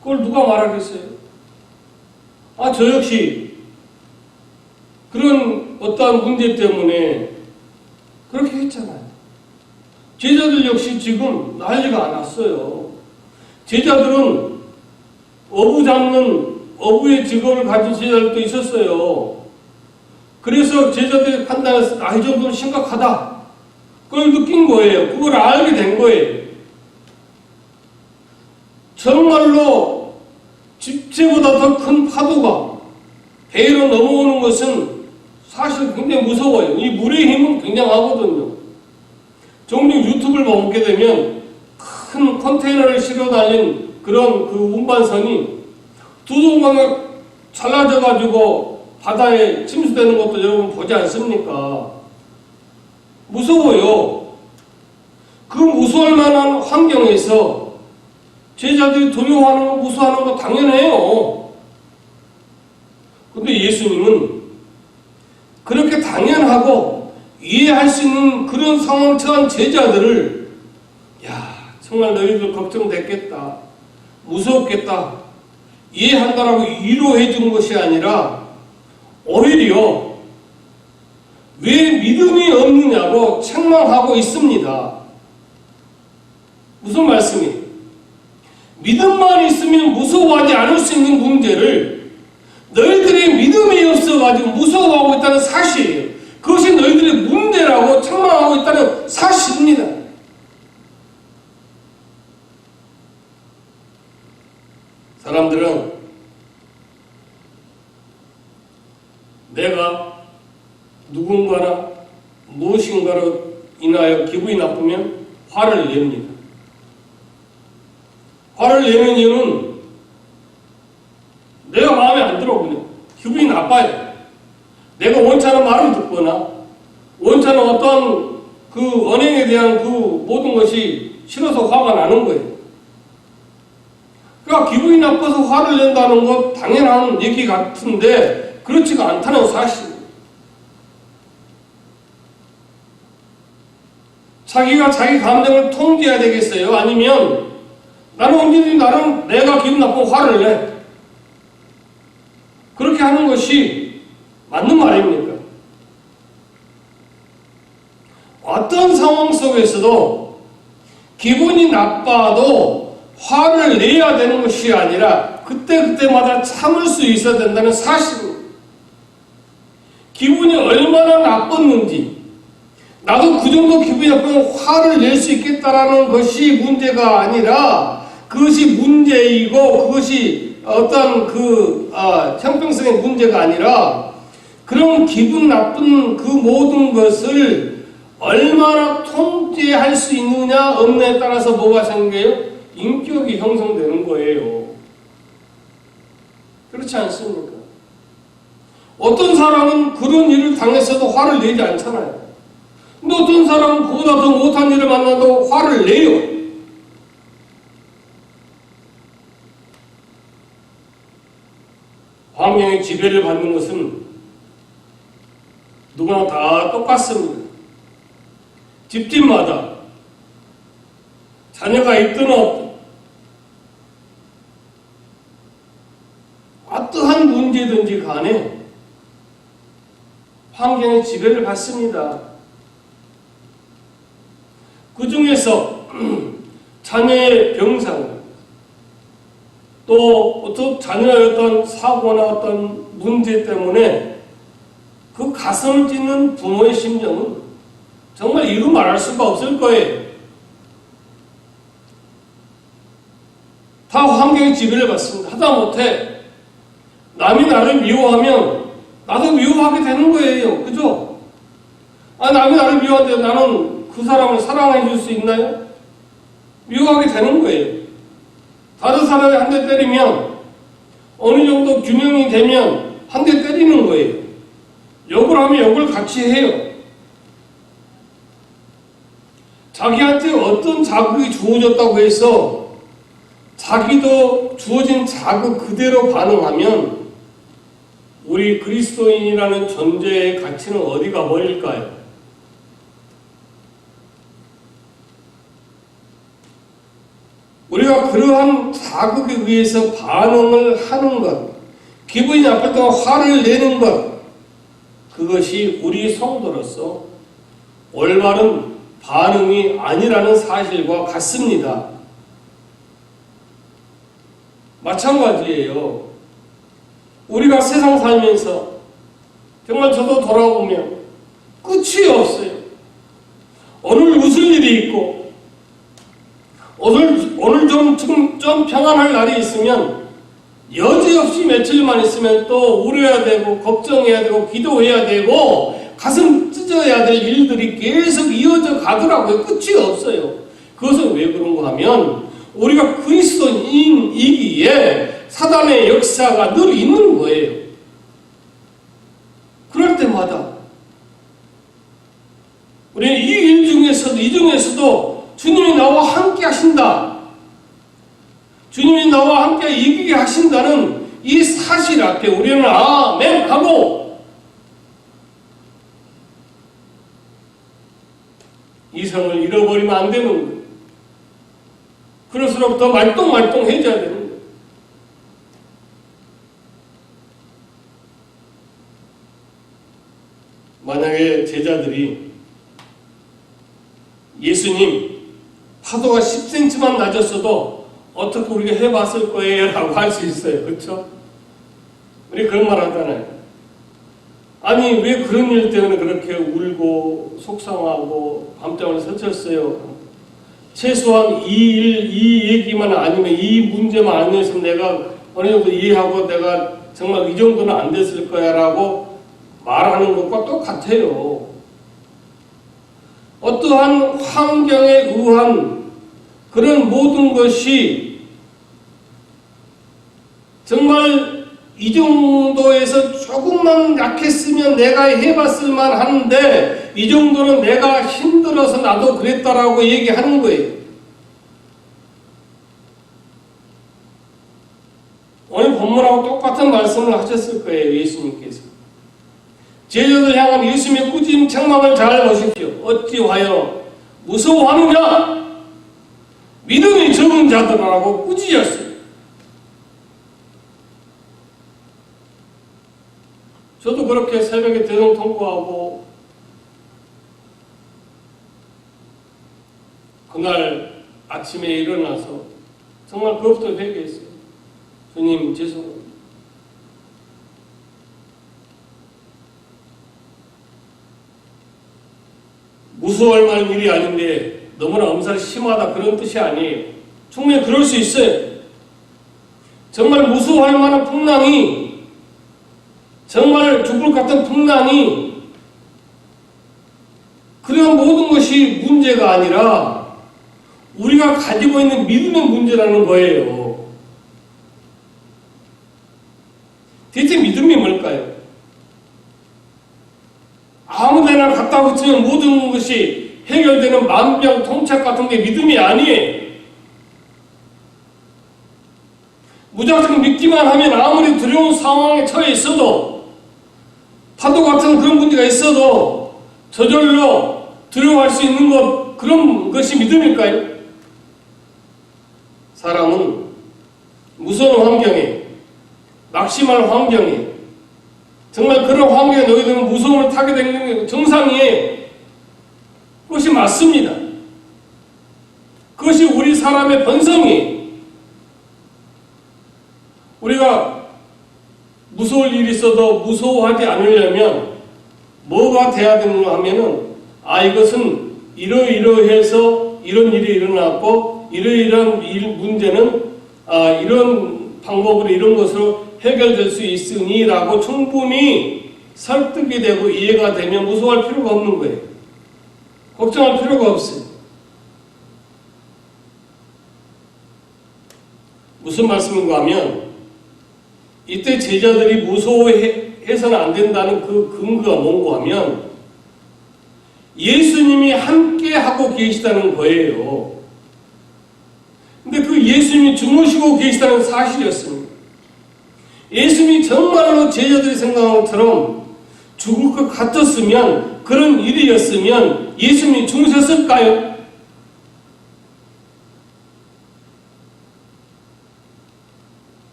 그걸 누가 말하겠어요? 저 역시 그런 어떠한 문제 때문에 그렇게 했잖아요. 제자들 역시 지금 난리가 안 났어요. 제자들은 어부 잡는 어부의 직업을 가진 제자들도 있었어요. 그래서 제자들이 판단해서 이 정도는 심각하다. 그걸 느낀 거예요. 그걸 알게 된 거예요. 정말로 집채보다 더 큰 파도가 배로 넘어오는 것은 사실 굉장히 무서워요. 이 물의 힘은 굉장하거든요. 종종 유튜브를 보게 되면 큰 컨테이너를 실어 달린 그런 그 운반선이 두 동강에 잘라져가지고 바다에 침수되는 것도 여러분 보지 않습니까? 무서워요. 그 무서울 만한 환경에서 제자들이 두려워하는 거, 무서워하는 거 당연해요. 근데 예수님은 그렇게 당연하고 이해할 수 있는 그런 상황에 처한 제자들을 정말 너희들 걱정됐겠다, 무섭겠다, 이해한다라고 위로해 준 것이 아니라 오히려 왜 믿음이 없느냐고 책망하고 있습니다. 무슨 말씀이에요? 믿음만 있으면 무서워하지 않을 수 있는 문제를 너희들의 믿음이 없어가지고 무서워하고 있다는 사실이에요. 그것이 너희들의 문제라고 책망하고 있다는 사실입니다. 사람들은 내가 누군가나 무엇인가로 인하여 기분이 나쁘면 화를 냅니다. 화를 내는 이유는 내가 마음에 안 들어 그냥 기분이 나빠요. 내가 원치 않은 말을 듣거나 원치 않은 어떠한 그 언행에 대한 그 모든 것이 싫어서 화가 나는 거예요. 그러니까 기분이 나빠서 화를 낸다는 것 당연한 얘기 같은데 그렇지가 않다는 사실. 자기가 자기 감정을 통제해야 되겠어요? 아니면 나는 언제든지 내가 기분 나쁘면 화를 내. 그렇게 하는 것이 맞는 말입니까? 어떤 상황 속에서도 기분이 나빠도 화를 내야 되는 것이 아니라 그때그때마다 참을 수 있어야 된다는 사실입니다. 기분이 얼마나 나빴는지 나도 그 정도 기분이 나쁘면 화를 낼 수 있겠다라는 것이 문제가 아니라 그것이 문제이고 그것이 어떤 형평성의 문제가 아니라 그런 기분 나쁜 그 모든 것을 얼마나 통제할 수 있느냐 없느냐에 따라서 뭐가 생겨요? 인격이 형성되는 거예요. 그렇지 않습니까? 어떤 사람은 그런 일을 당했어도 화를 내지 않잖아요. 근데 어떤 사람은 그보다 더 못한 일을 만나도 화를 내요. 환경의 지배를 받는 것은 누구나 다 똑같습니다. 집집마다 자녀가 있든 없든 어떠한 문제든지 간에 환경의 지배를 받습니다. 그 중에서 자녀의 병상, 또 어떤 자녀의 어떤 사고나 어떤 문제 때문에 그 가슴을 찢는 부모의 심정은 정말 이루 말할 수가 없을 거예요. 다 환경에 지배를 받습니다. 하다못해 남이 나를 미워하면 나도 미워하게 되는 거예요. 그죠? 남이 나를 미워하는데 나는 그 사람을 사랑해 줄 수 있나요? 미워하게 되는 거예요. 다른 사람이 한 대 때리면 어느 정도 균형이 되면 한 대 때리는 거예요. 욕을 하면 욕을 같이 해요. 자기한테 어떤 자극이 주어졌다고 해서 자기도 주어진 자극 그대로 반응하면 우리 그리스도인이라는 존재의 가치는 어디가 버릴까요? 우리가 그러한 자극에 의해서 반응을 하는 것, 기분이 나쁠 때 화를 내는 것, 그것이 우리 성도로서 올바른 반응이 아니라는 사실과 같습니다. 마찬가지예요. 우리가 세상 살면서 정말 저도 돌아보면 끝이 없어요. 오늘 웃을 일이 있고 오늘 좀 평안할 날이 있으면 여지없이 며칠만 있으면 또 울어야 되고 걱정해야 되고 기도해야 되고 가슴 찢어야 될 일들이 계속 이어져 가더라고요. 끝이 없어요. 그것은 왜 그런가 하면 우리가 그리스도인이기에 사단의 역사가 늘 있는 거예요. 그럴 때마다 우리는 이 중에서도 주님이 나와 함께 하신다. 주님이 나와 함께 이기게 하신다는 이 사실 앞에 우리는 아멘 하고 이성을 잃어버리면 안 되는 거예요. 그럴수록 더 말똥말똥해져야 되는 거예요. 만약에 제자들이 예수님 파도가 10cm만 낮았어도 어떻게 우리가 해봤을 거예요? 라고 할 수 있어요. 그렇죠? 우리 그런 말 하잖아요. 아니 왜 그런 일 때문에 그렇게 울고 속상하고 밤잠을 설쳤어요? 최소한 이 얘기만 아니면 이 문제만 아니었으면 내가 어느 정도 이해하고 내가 정말 이 정도는 안 됐을 거야 라고 말하는 것과 똑같아요. 어떠한 환경에 의한 그런 모든 것이 정말 이 정도에서 조금만 약했으면 내가 해봤을 만한데 이 정도는 내가 힘들어서 나도 그랬다라고 얘기하는 거예요. 오늘 본문하고 똑같은 말씀을 하셨을 거예요. 예수님께서. 제자들 향한 예수님의 꾸짖음 책망을 잘 보십시오. 어찌하여 무서워하느냐? 믿음이 적은 자들이라고 꾸짖었어요. 저도 그렇게 새벽에 대성통곡하고 그날 아침에 일어나서 정말 그것부터 회개했어요. 주님 죄송합니다. 무서워할 만한 일이 아닌데 너무나 엄살 심하다 그런 뜻이 아니에요. 충분히 그럴 수 있어요. 정말 무서워할 만한 풍랑이 정말 죽을 것 같은 풍랑이 그런 모든 것이 문제가 아니라 우리가 가지고 있는 믿음의 문제라는 거예요. 대체 믿음이 뭘까요? 아무데나 갖다 붙이면 모든 것이 해결되는 만병통치약 같은 게 믿음이 아니에요. 무작정 믿기만 하면 아무리 두려운 상황에 처해 있어도 파도 같은 그런 문제가 있어도 저절로 두려워할 수 있는 것, 그런 것이 믿음일까요? 사람은 무서운 환경에, 낙심할 환경에, 정말 그런 환경에 놓이게 되면 무서움을 타게 되는 게 정상이에요. 그것이 맞습니다. 그것이 우리 사람의 본성이에요. 우리가 무서울 일이 있어도 무서워하지 않으려면 뭐가 돼야 되는가 하면은 이것은 이러이러해서 이런 일이 일어났고 이러이러한 문제는 이런 방법으로 이런 것으로 해결될 수 있으니라고 충분히 설득이 되고 이해가 되면 무서워할 필요가 없는 거예요. 걱정할 필요가 없어요. 무슨 말씀인가 하면 이때 제자들이 무서워해서는 안 된다는 그 근거가 뭔가 하면 예수님이 함께 하고 계시다는 거예요. 근데 그 예수님이 주무시고 계시다는 사실이었습니다. 예수님이 정말로 제자들이 생각한 것처럼 죽을 것 같았으면, 그런 일이었으면 예수님이 주무셨을까요?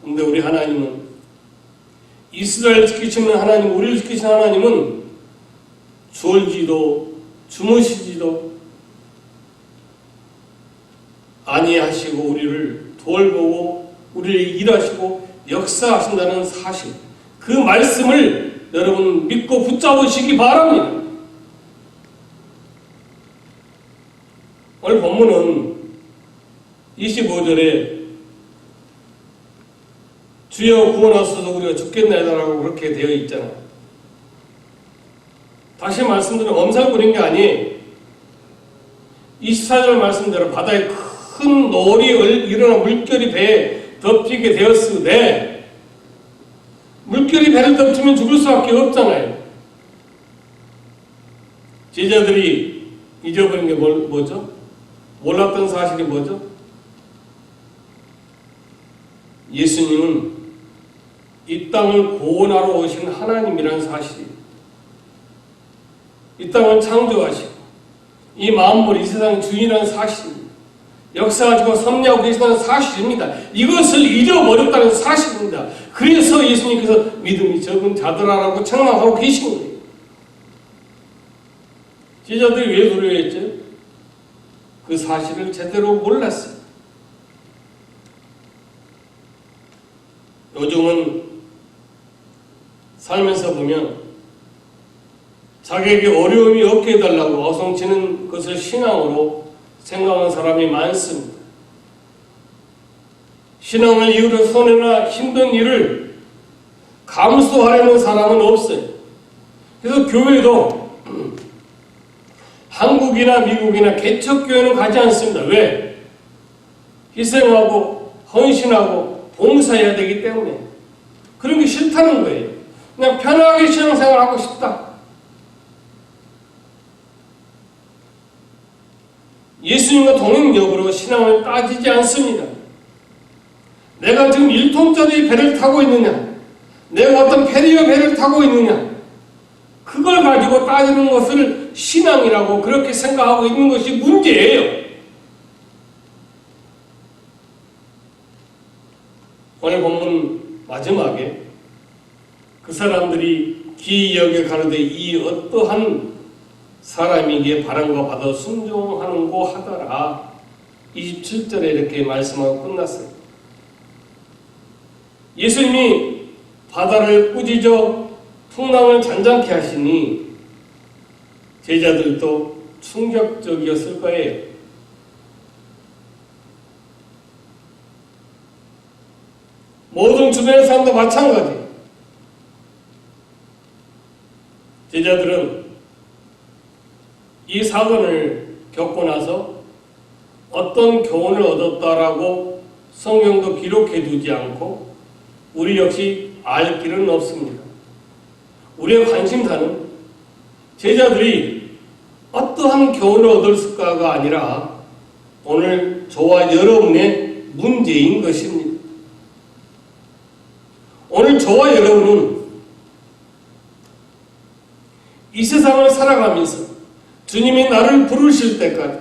근데 우리 하나님은, 이스라엘 지키시는 하나님, 우리를 지키시는 하나님은 졸지도 주무시지도 아니하시고 우리를 돌보고 우리를 일하시고 역사하신다는 사실, 그 말씀을 여러분 믿고 붙잡으시기 바랍니다. 오늘 본문은 25절에 주여 구원하소서 우리가 죽겠나이다라고 그렇게 되어 있잖아요. 다시 말씀드리면 엄살 부린 게 아니에요. 24절 말씀대로 바다에 큰 노을이 일어나 물결이 배에 덮이게 되었으되, 물결이 배를 덮치면 죽을 수밖에 없잖아요. 제자들이 잊어버린 게 뭐죠? 몰랐던 사실이 뭐죠? 예수님은 이 땅을 구원하러 오신 하나님이라는 사실이에요. 이 땅을 창조하시고 이 만물, 이 세상의 주인이라는 사실입니다. 역사하시고 섭리하고 계시다는 사실입니다. 이것을 잊어버렸다는 사실입니다. 그래서 예수님께서 믿음이 적은 자들아라고 책망하고 계신 거예요. 제자들이 왜 두려워했죠? 그 사실을 제대로 몰랐어요. 요즘은 살면서 보면 자기에게 어려움이 없게 해달라고 어성치는 것을 신앙으로 생각하는 사람이 많습니다. 신앙을 이유로 손해나 힘든 일을 감수하려는 사람은 없어요. 그래서 교회도 한국이나 미국이나 개척교회는 가지 않습니다. 왜? 희생하고 헌신하고 봉사해야 되기 때문에. 그런 게 싫다는 거예요. 그냥 편하게 신앙생활하고 싶다. 예수님과 동행역으로 신앙을 따지지 않습니다. 내가 지금 1톤짜리 배를 타고 있느냐, 내가 어떤 캐리어 배를 타고 있느냐, 그걸 가지고 따지는 것을 신앙이라고 그렇게 생각하고 있는 것이 문제예요. 오늘 본문 마지막에 그 사람들이 기이하게 가로되 이 어떠한 사람에게 바람과 바다 순종하는고 하더라. 27절에 이렇게 말씀하고 끝났어요. 예수님이 바다를 꾸짖어 풍랑을 잔잔케 하시니 제자들도 충격적이었을 거예요. 모든 주변의 사람도 마찬가지. 제자들은 이 사건을 겪고 나서 어떤 교훈을 얻었다라고 성경도 기록해 두지 않고 우리 역시 알 길은 없습니다. 우리의 관심사는 제자들이 어떠한 교훈을 얻었을까가 아니라 오늘 저와 여러분의 문제인 것입니다. 오늘 저와 여러분은 이 세상을 살아가면서 주님이 나를 부르실 때까지,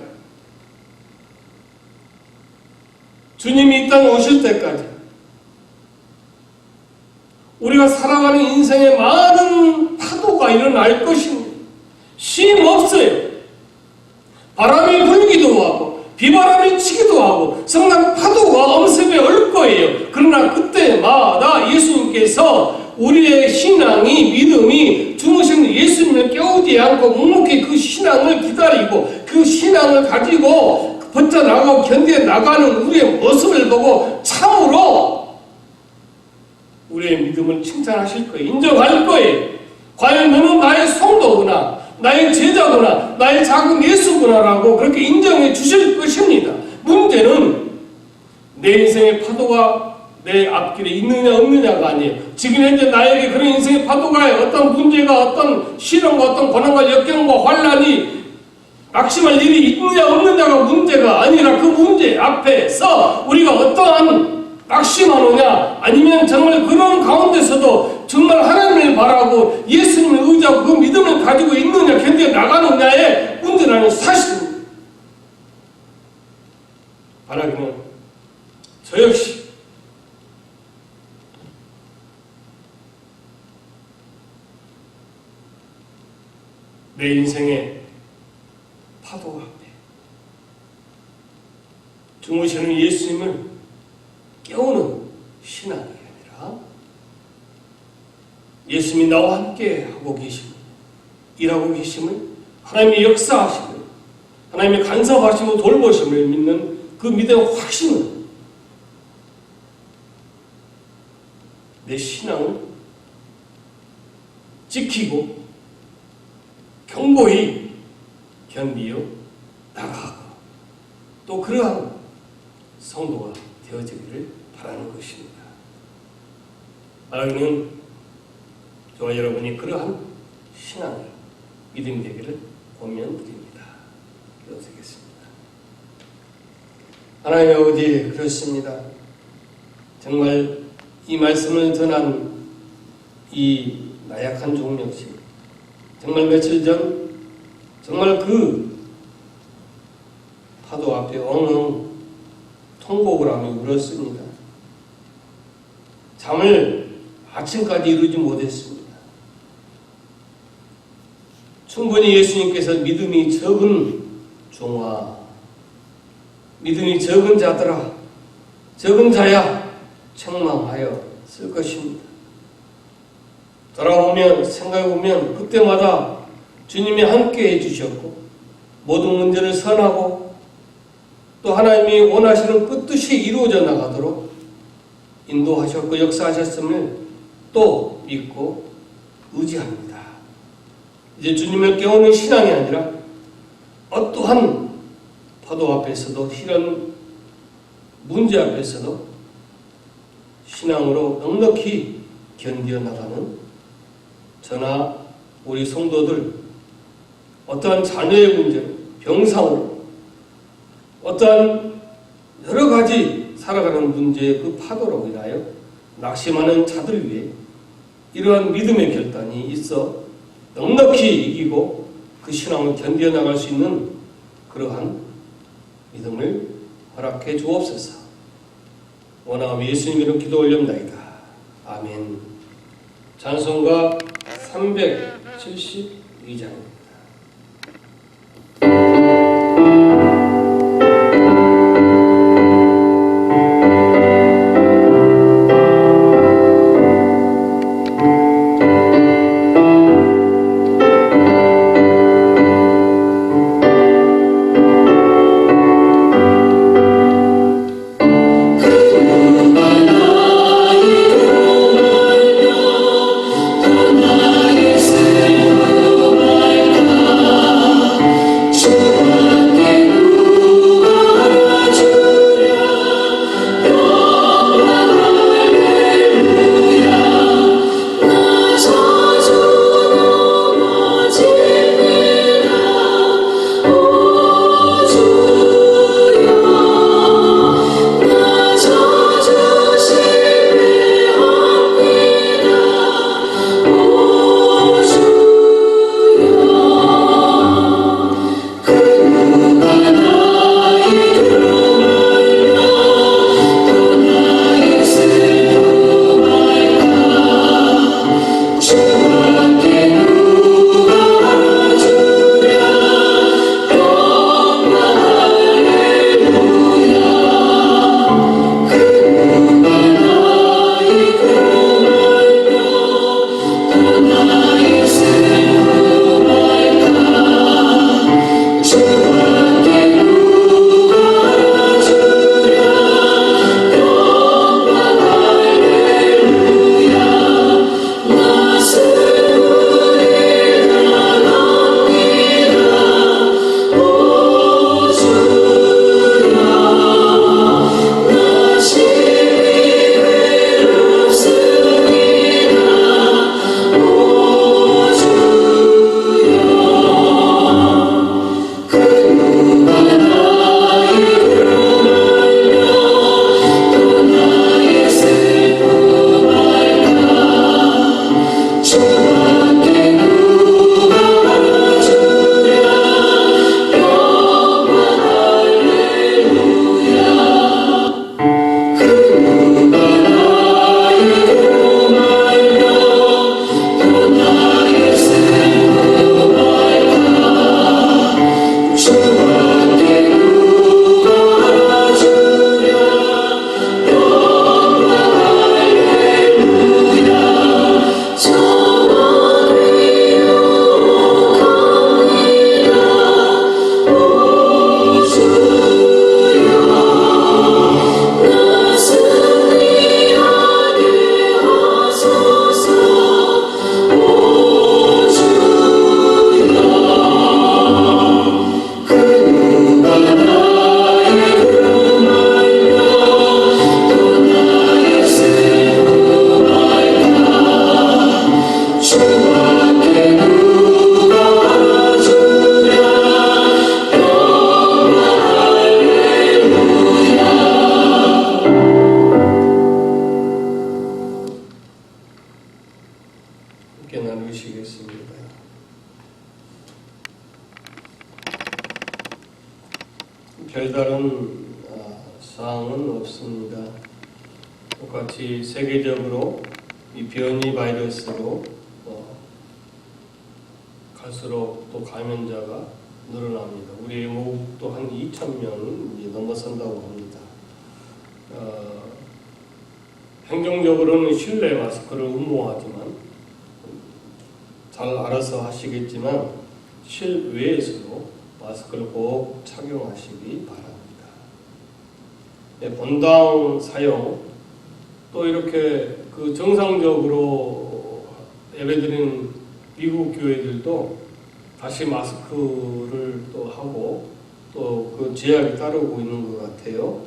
주님이 이 땅에 오실 때까지 우리가 살아가는 인생에 많은 파도가 일어날 것입니다. 쉼 없어요. 바람이 불기도 하고 비바람이 치기도 하고 성난 파도가 엄습에 올 거예요. 그러나 그때마다 예수님께서 우리의 신앙이, 믿음이 주무신 예수님을 깨우지 않고 묵묵히 그 신앙을 기다리고 그 신앙을 가지고 버텨나가고 견뎌나가는 우리의 모습을 보고 참으로 우리의 믿음을 칭찬하실 거예요. 인정할 거예요. 과연 너는 나의 성도구나, 나의 제자구나, 나의 작은 예수구나라고 그렇게 인정해 주실 것입니다. 문제는 내 인생의 파도가 내 앞길에 있느냐 없느냐가 아니에요. 지금 현재 나에게 그런 인생의 파도가 어떤 문제가 어떤 시련과 어떤 고난과 역경과 환란이 낙심할 일이 있느냐 없느냐가 문제가 아니라 그 문제 앞에서 우리가 어떠한 낙심하느냐 아니면 정말 그런 가운데서도 정말 하나님을 바라고 예수님을 의지하고 그 믿음을 가지고 있느냐 견뎌 나가느냐의 문제라는 사실입니다. 바라기는 저 역시 내 인생의 파도 앞에 주무시는 예수님을 깨우는 신앙이 아니라 예수님이 나와 함께 하고 계심을, 일하고 계심을, 하나님의 역사하심을, 하나님의 간섭하심을 돌보심을 믿는 그 믿음의 확신을 내 신앙을 지키고 견고히 견디어 나가고 또 그러한 성도가 되어지기를 바라는 것입니다. 바라기는 저와 여러분이 그러한 신앙을 믿음이 되기를 권면드립니다. 기도드리겠습니다. 하나님의 아버지, 그렇습니다. 정말 이 말씀을 전한 이 나약한 종 역시 정말 며칠 전 정말 그 파도 앞에 엉엉 통곡을 하며 울었습니다. 잠을 아침까지 이루지 못했습니다. 충분히 예수님께서 믿음이 적은 종아, 믿음이 적은 자들아, 적은 자야 책망하였을 것입니다. 돌아보면 생각해보면 그때마다 주님이 함께 해주셨고 모든 문제를 선하고 또 하나님이 원하시는 그 뜻이 이루어져 나가도록 인도하셨고 역사하셨음을 또 믿고 의지합니다. 이제 주님을 깨우는 신앙이 아니라 어떠한 파도 앞에서도 이런 문제 앞에서도 신앙으로 넉넉히 견디어 나가는 저나 우리 성도들 어떠한 자녀의 문제, 병상으로 어떠한 여러 가지 살아가는 문제의 그 파도로 인하여 낙심하는 자들 위해 이러한 믿음의 결단이 있어 넉넉히 이기고 그 신앙을 견뎌 나갈 수 있는 그러한 믿음을 허락해 주옵소서. 원하오며 예수님 이름 기도 올렵나이다. 아멘. 찬송가 372장 나의 삶을 별다른 사항은 없습니다. 똑같이 세계적으로 이 변이 바이러스로 갈수록 또 감염자가 늘어납니다. 우리 외국도 한 2,000명 넘어선다고 합니다. 행정적으로는 실내 마스크를 운동하지만 잘 알아서 하시겠지만 실외에서도 마스크를 꼭 착용하시기 바랍니다. 본당 사용 또 이렇게 정상적으로 예배드리는 미국 교회들도 다시 마스크를 또 하고 또 그 제약이 따르고 있는 것 같아요.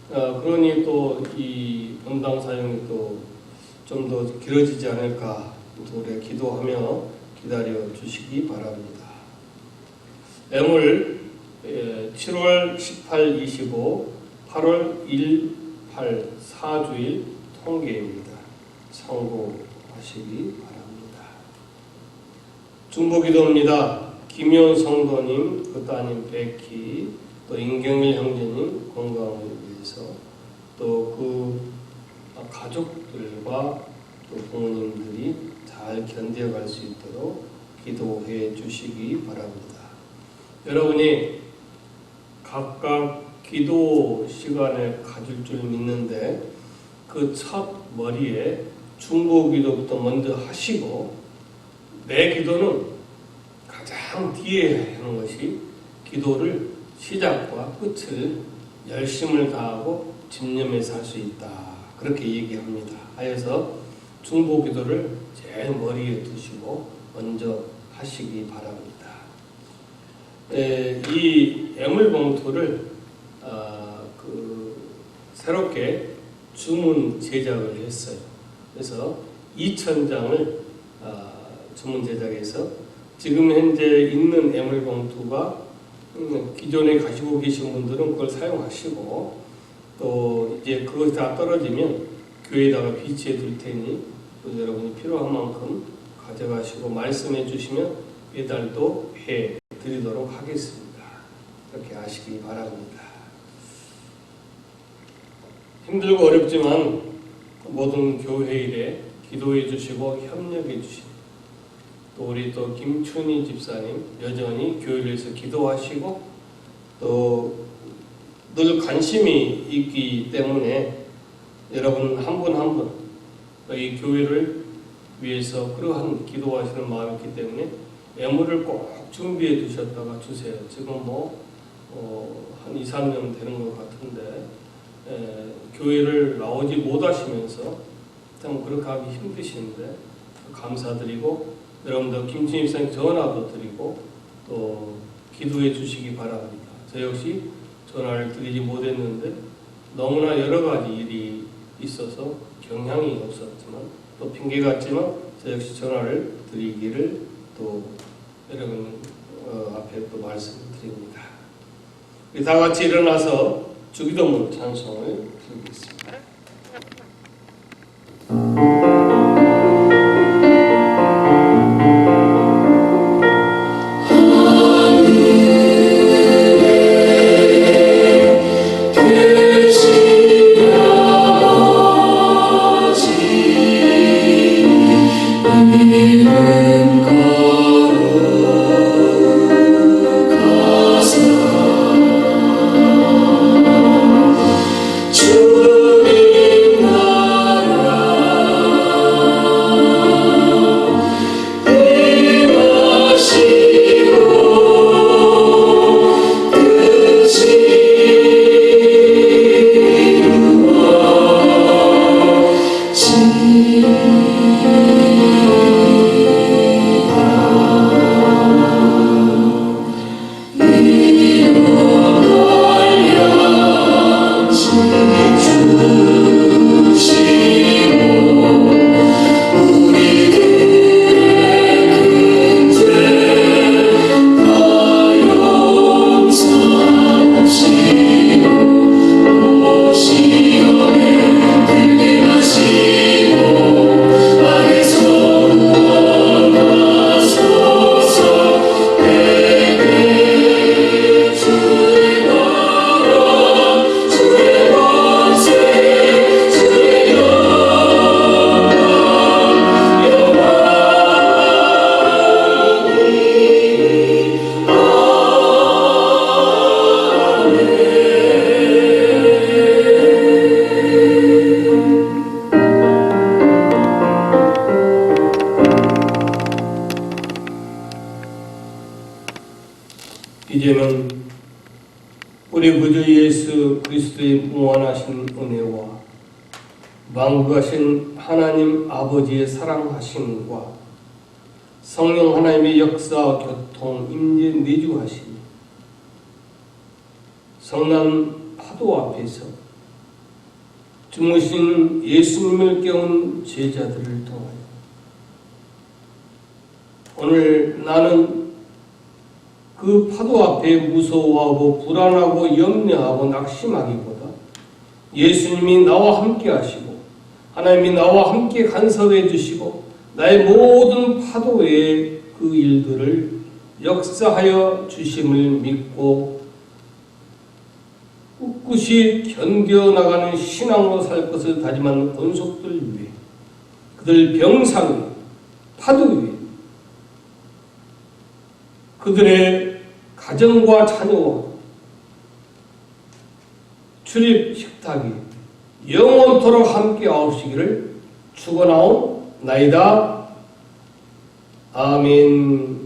그러니 또 이 본당 사용이 또 좀 더 길어지지 않을까 우리 기도하며 기다려 주시기 바랍니다. 애물 7월 18, 25, 8월 1, 8, 4주일 통계입니다. 참고하시기 바랍니다. 중보기도입니다. 김현 성도님, 그 따님 베키, 또 임경일 형제님 건강을 위해서, 또 그 가족들과 또 부모님들이 잘 견뎌갈 수 있도록 기도해 주시기 바랍니다. 여러분이 각각 기도 시간을 가질 줄 믿는데 그 첫 머리에 중보기도부터 먼저 하시고 매 기도는 가장 뒤에 하는 것이 기도를 시작과 끝을 열심을 다하고 집념해서 할 수 있다. 그렇게 얘기합니다. 하여서 중보기도를 제일 머리에 두시고 먼저 하시기 바랍니다. 이 애물봉투를 새롭게 주문 제작을 했어요. 그래서 2,000장을 주문 제작해서 지금 현재 있는 애물봉투가 기존에 가지고 계신 분들은 그걸 사용하시고 또 이제 그것이 다 떨어지면 교회에다가 비치해 둘 테니 또 여러분이 필요한 만큼 가져가시고 말씀해 주시면 배달도 해 드리도록 하겠습니다. 그렇게 아시기 바랍니다. 힘들고 어렵지만 모든 교회 일에 기도해 주시고 협력해 주시고 또 우리 또 김춘희 집사님 여전히 교회를 위해서 기도하시고 또 늘 관심이 있기 때문에 여러분 한 분 한 분 이 교회를 위해서 그러한 기도하시는 마음이 있기 때문에 애물을 꼭 준비해 두셨다가 주세요. 지금 한 2, 3년 되는 것 같은데 교회를 나오지 못하시면서 참 그렇게 하기 힘드시는데 감사드리고 여러분들 김춘희 집사님 전화도 드리고 또 기도해 주시기 바랍니다. 저 역시 전화를 드리지 못했는데 너무나 여러 가지 일이 있어서 경향이 없었지만 또 핑계 같지만 저 역시 전화를 드리기를 또 여러분 앞에 또 말씀드립니다. 우리 다 같이 일어나서 주기도문 찬송을 드리겠습니다. 주님 나라 하나님, 우리 구주 예수 그리스도의 무한하신 은혜와 만국하신 하나님 아버지의 사랑하심과 성령 하나님의 역사, 교통, 임재, 내주하심, 성난 파도 앞에서 주무신 예수님을 깨운 제자들을 통하여 오늘 나는 그 파도 앞에 무서워하고 불안하고 염려하고 낙심하기보다 예수님이 나와 함께 하시고 하나님이 나와 함께 간섭해 주시고 나의 모든 파도의 그 일들을 역사하여 주심을 믿고 꿋꿋이 견뎌나가는 신앙으로 살 것을 다짐하는 권속들 위해, 그들 병상 위에, 파도 위에, 그들의 가정과 자녀와 출입 식탁이 영원토록 함께 하옵시기를 축원하옵나이다. 아멘.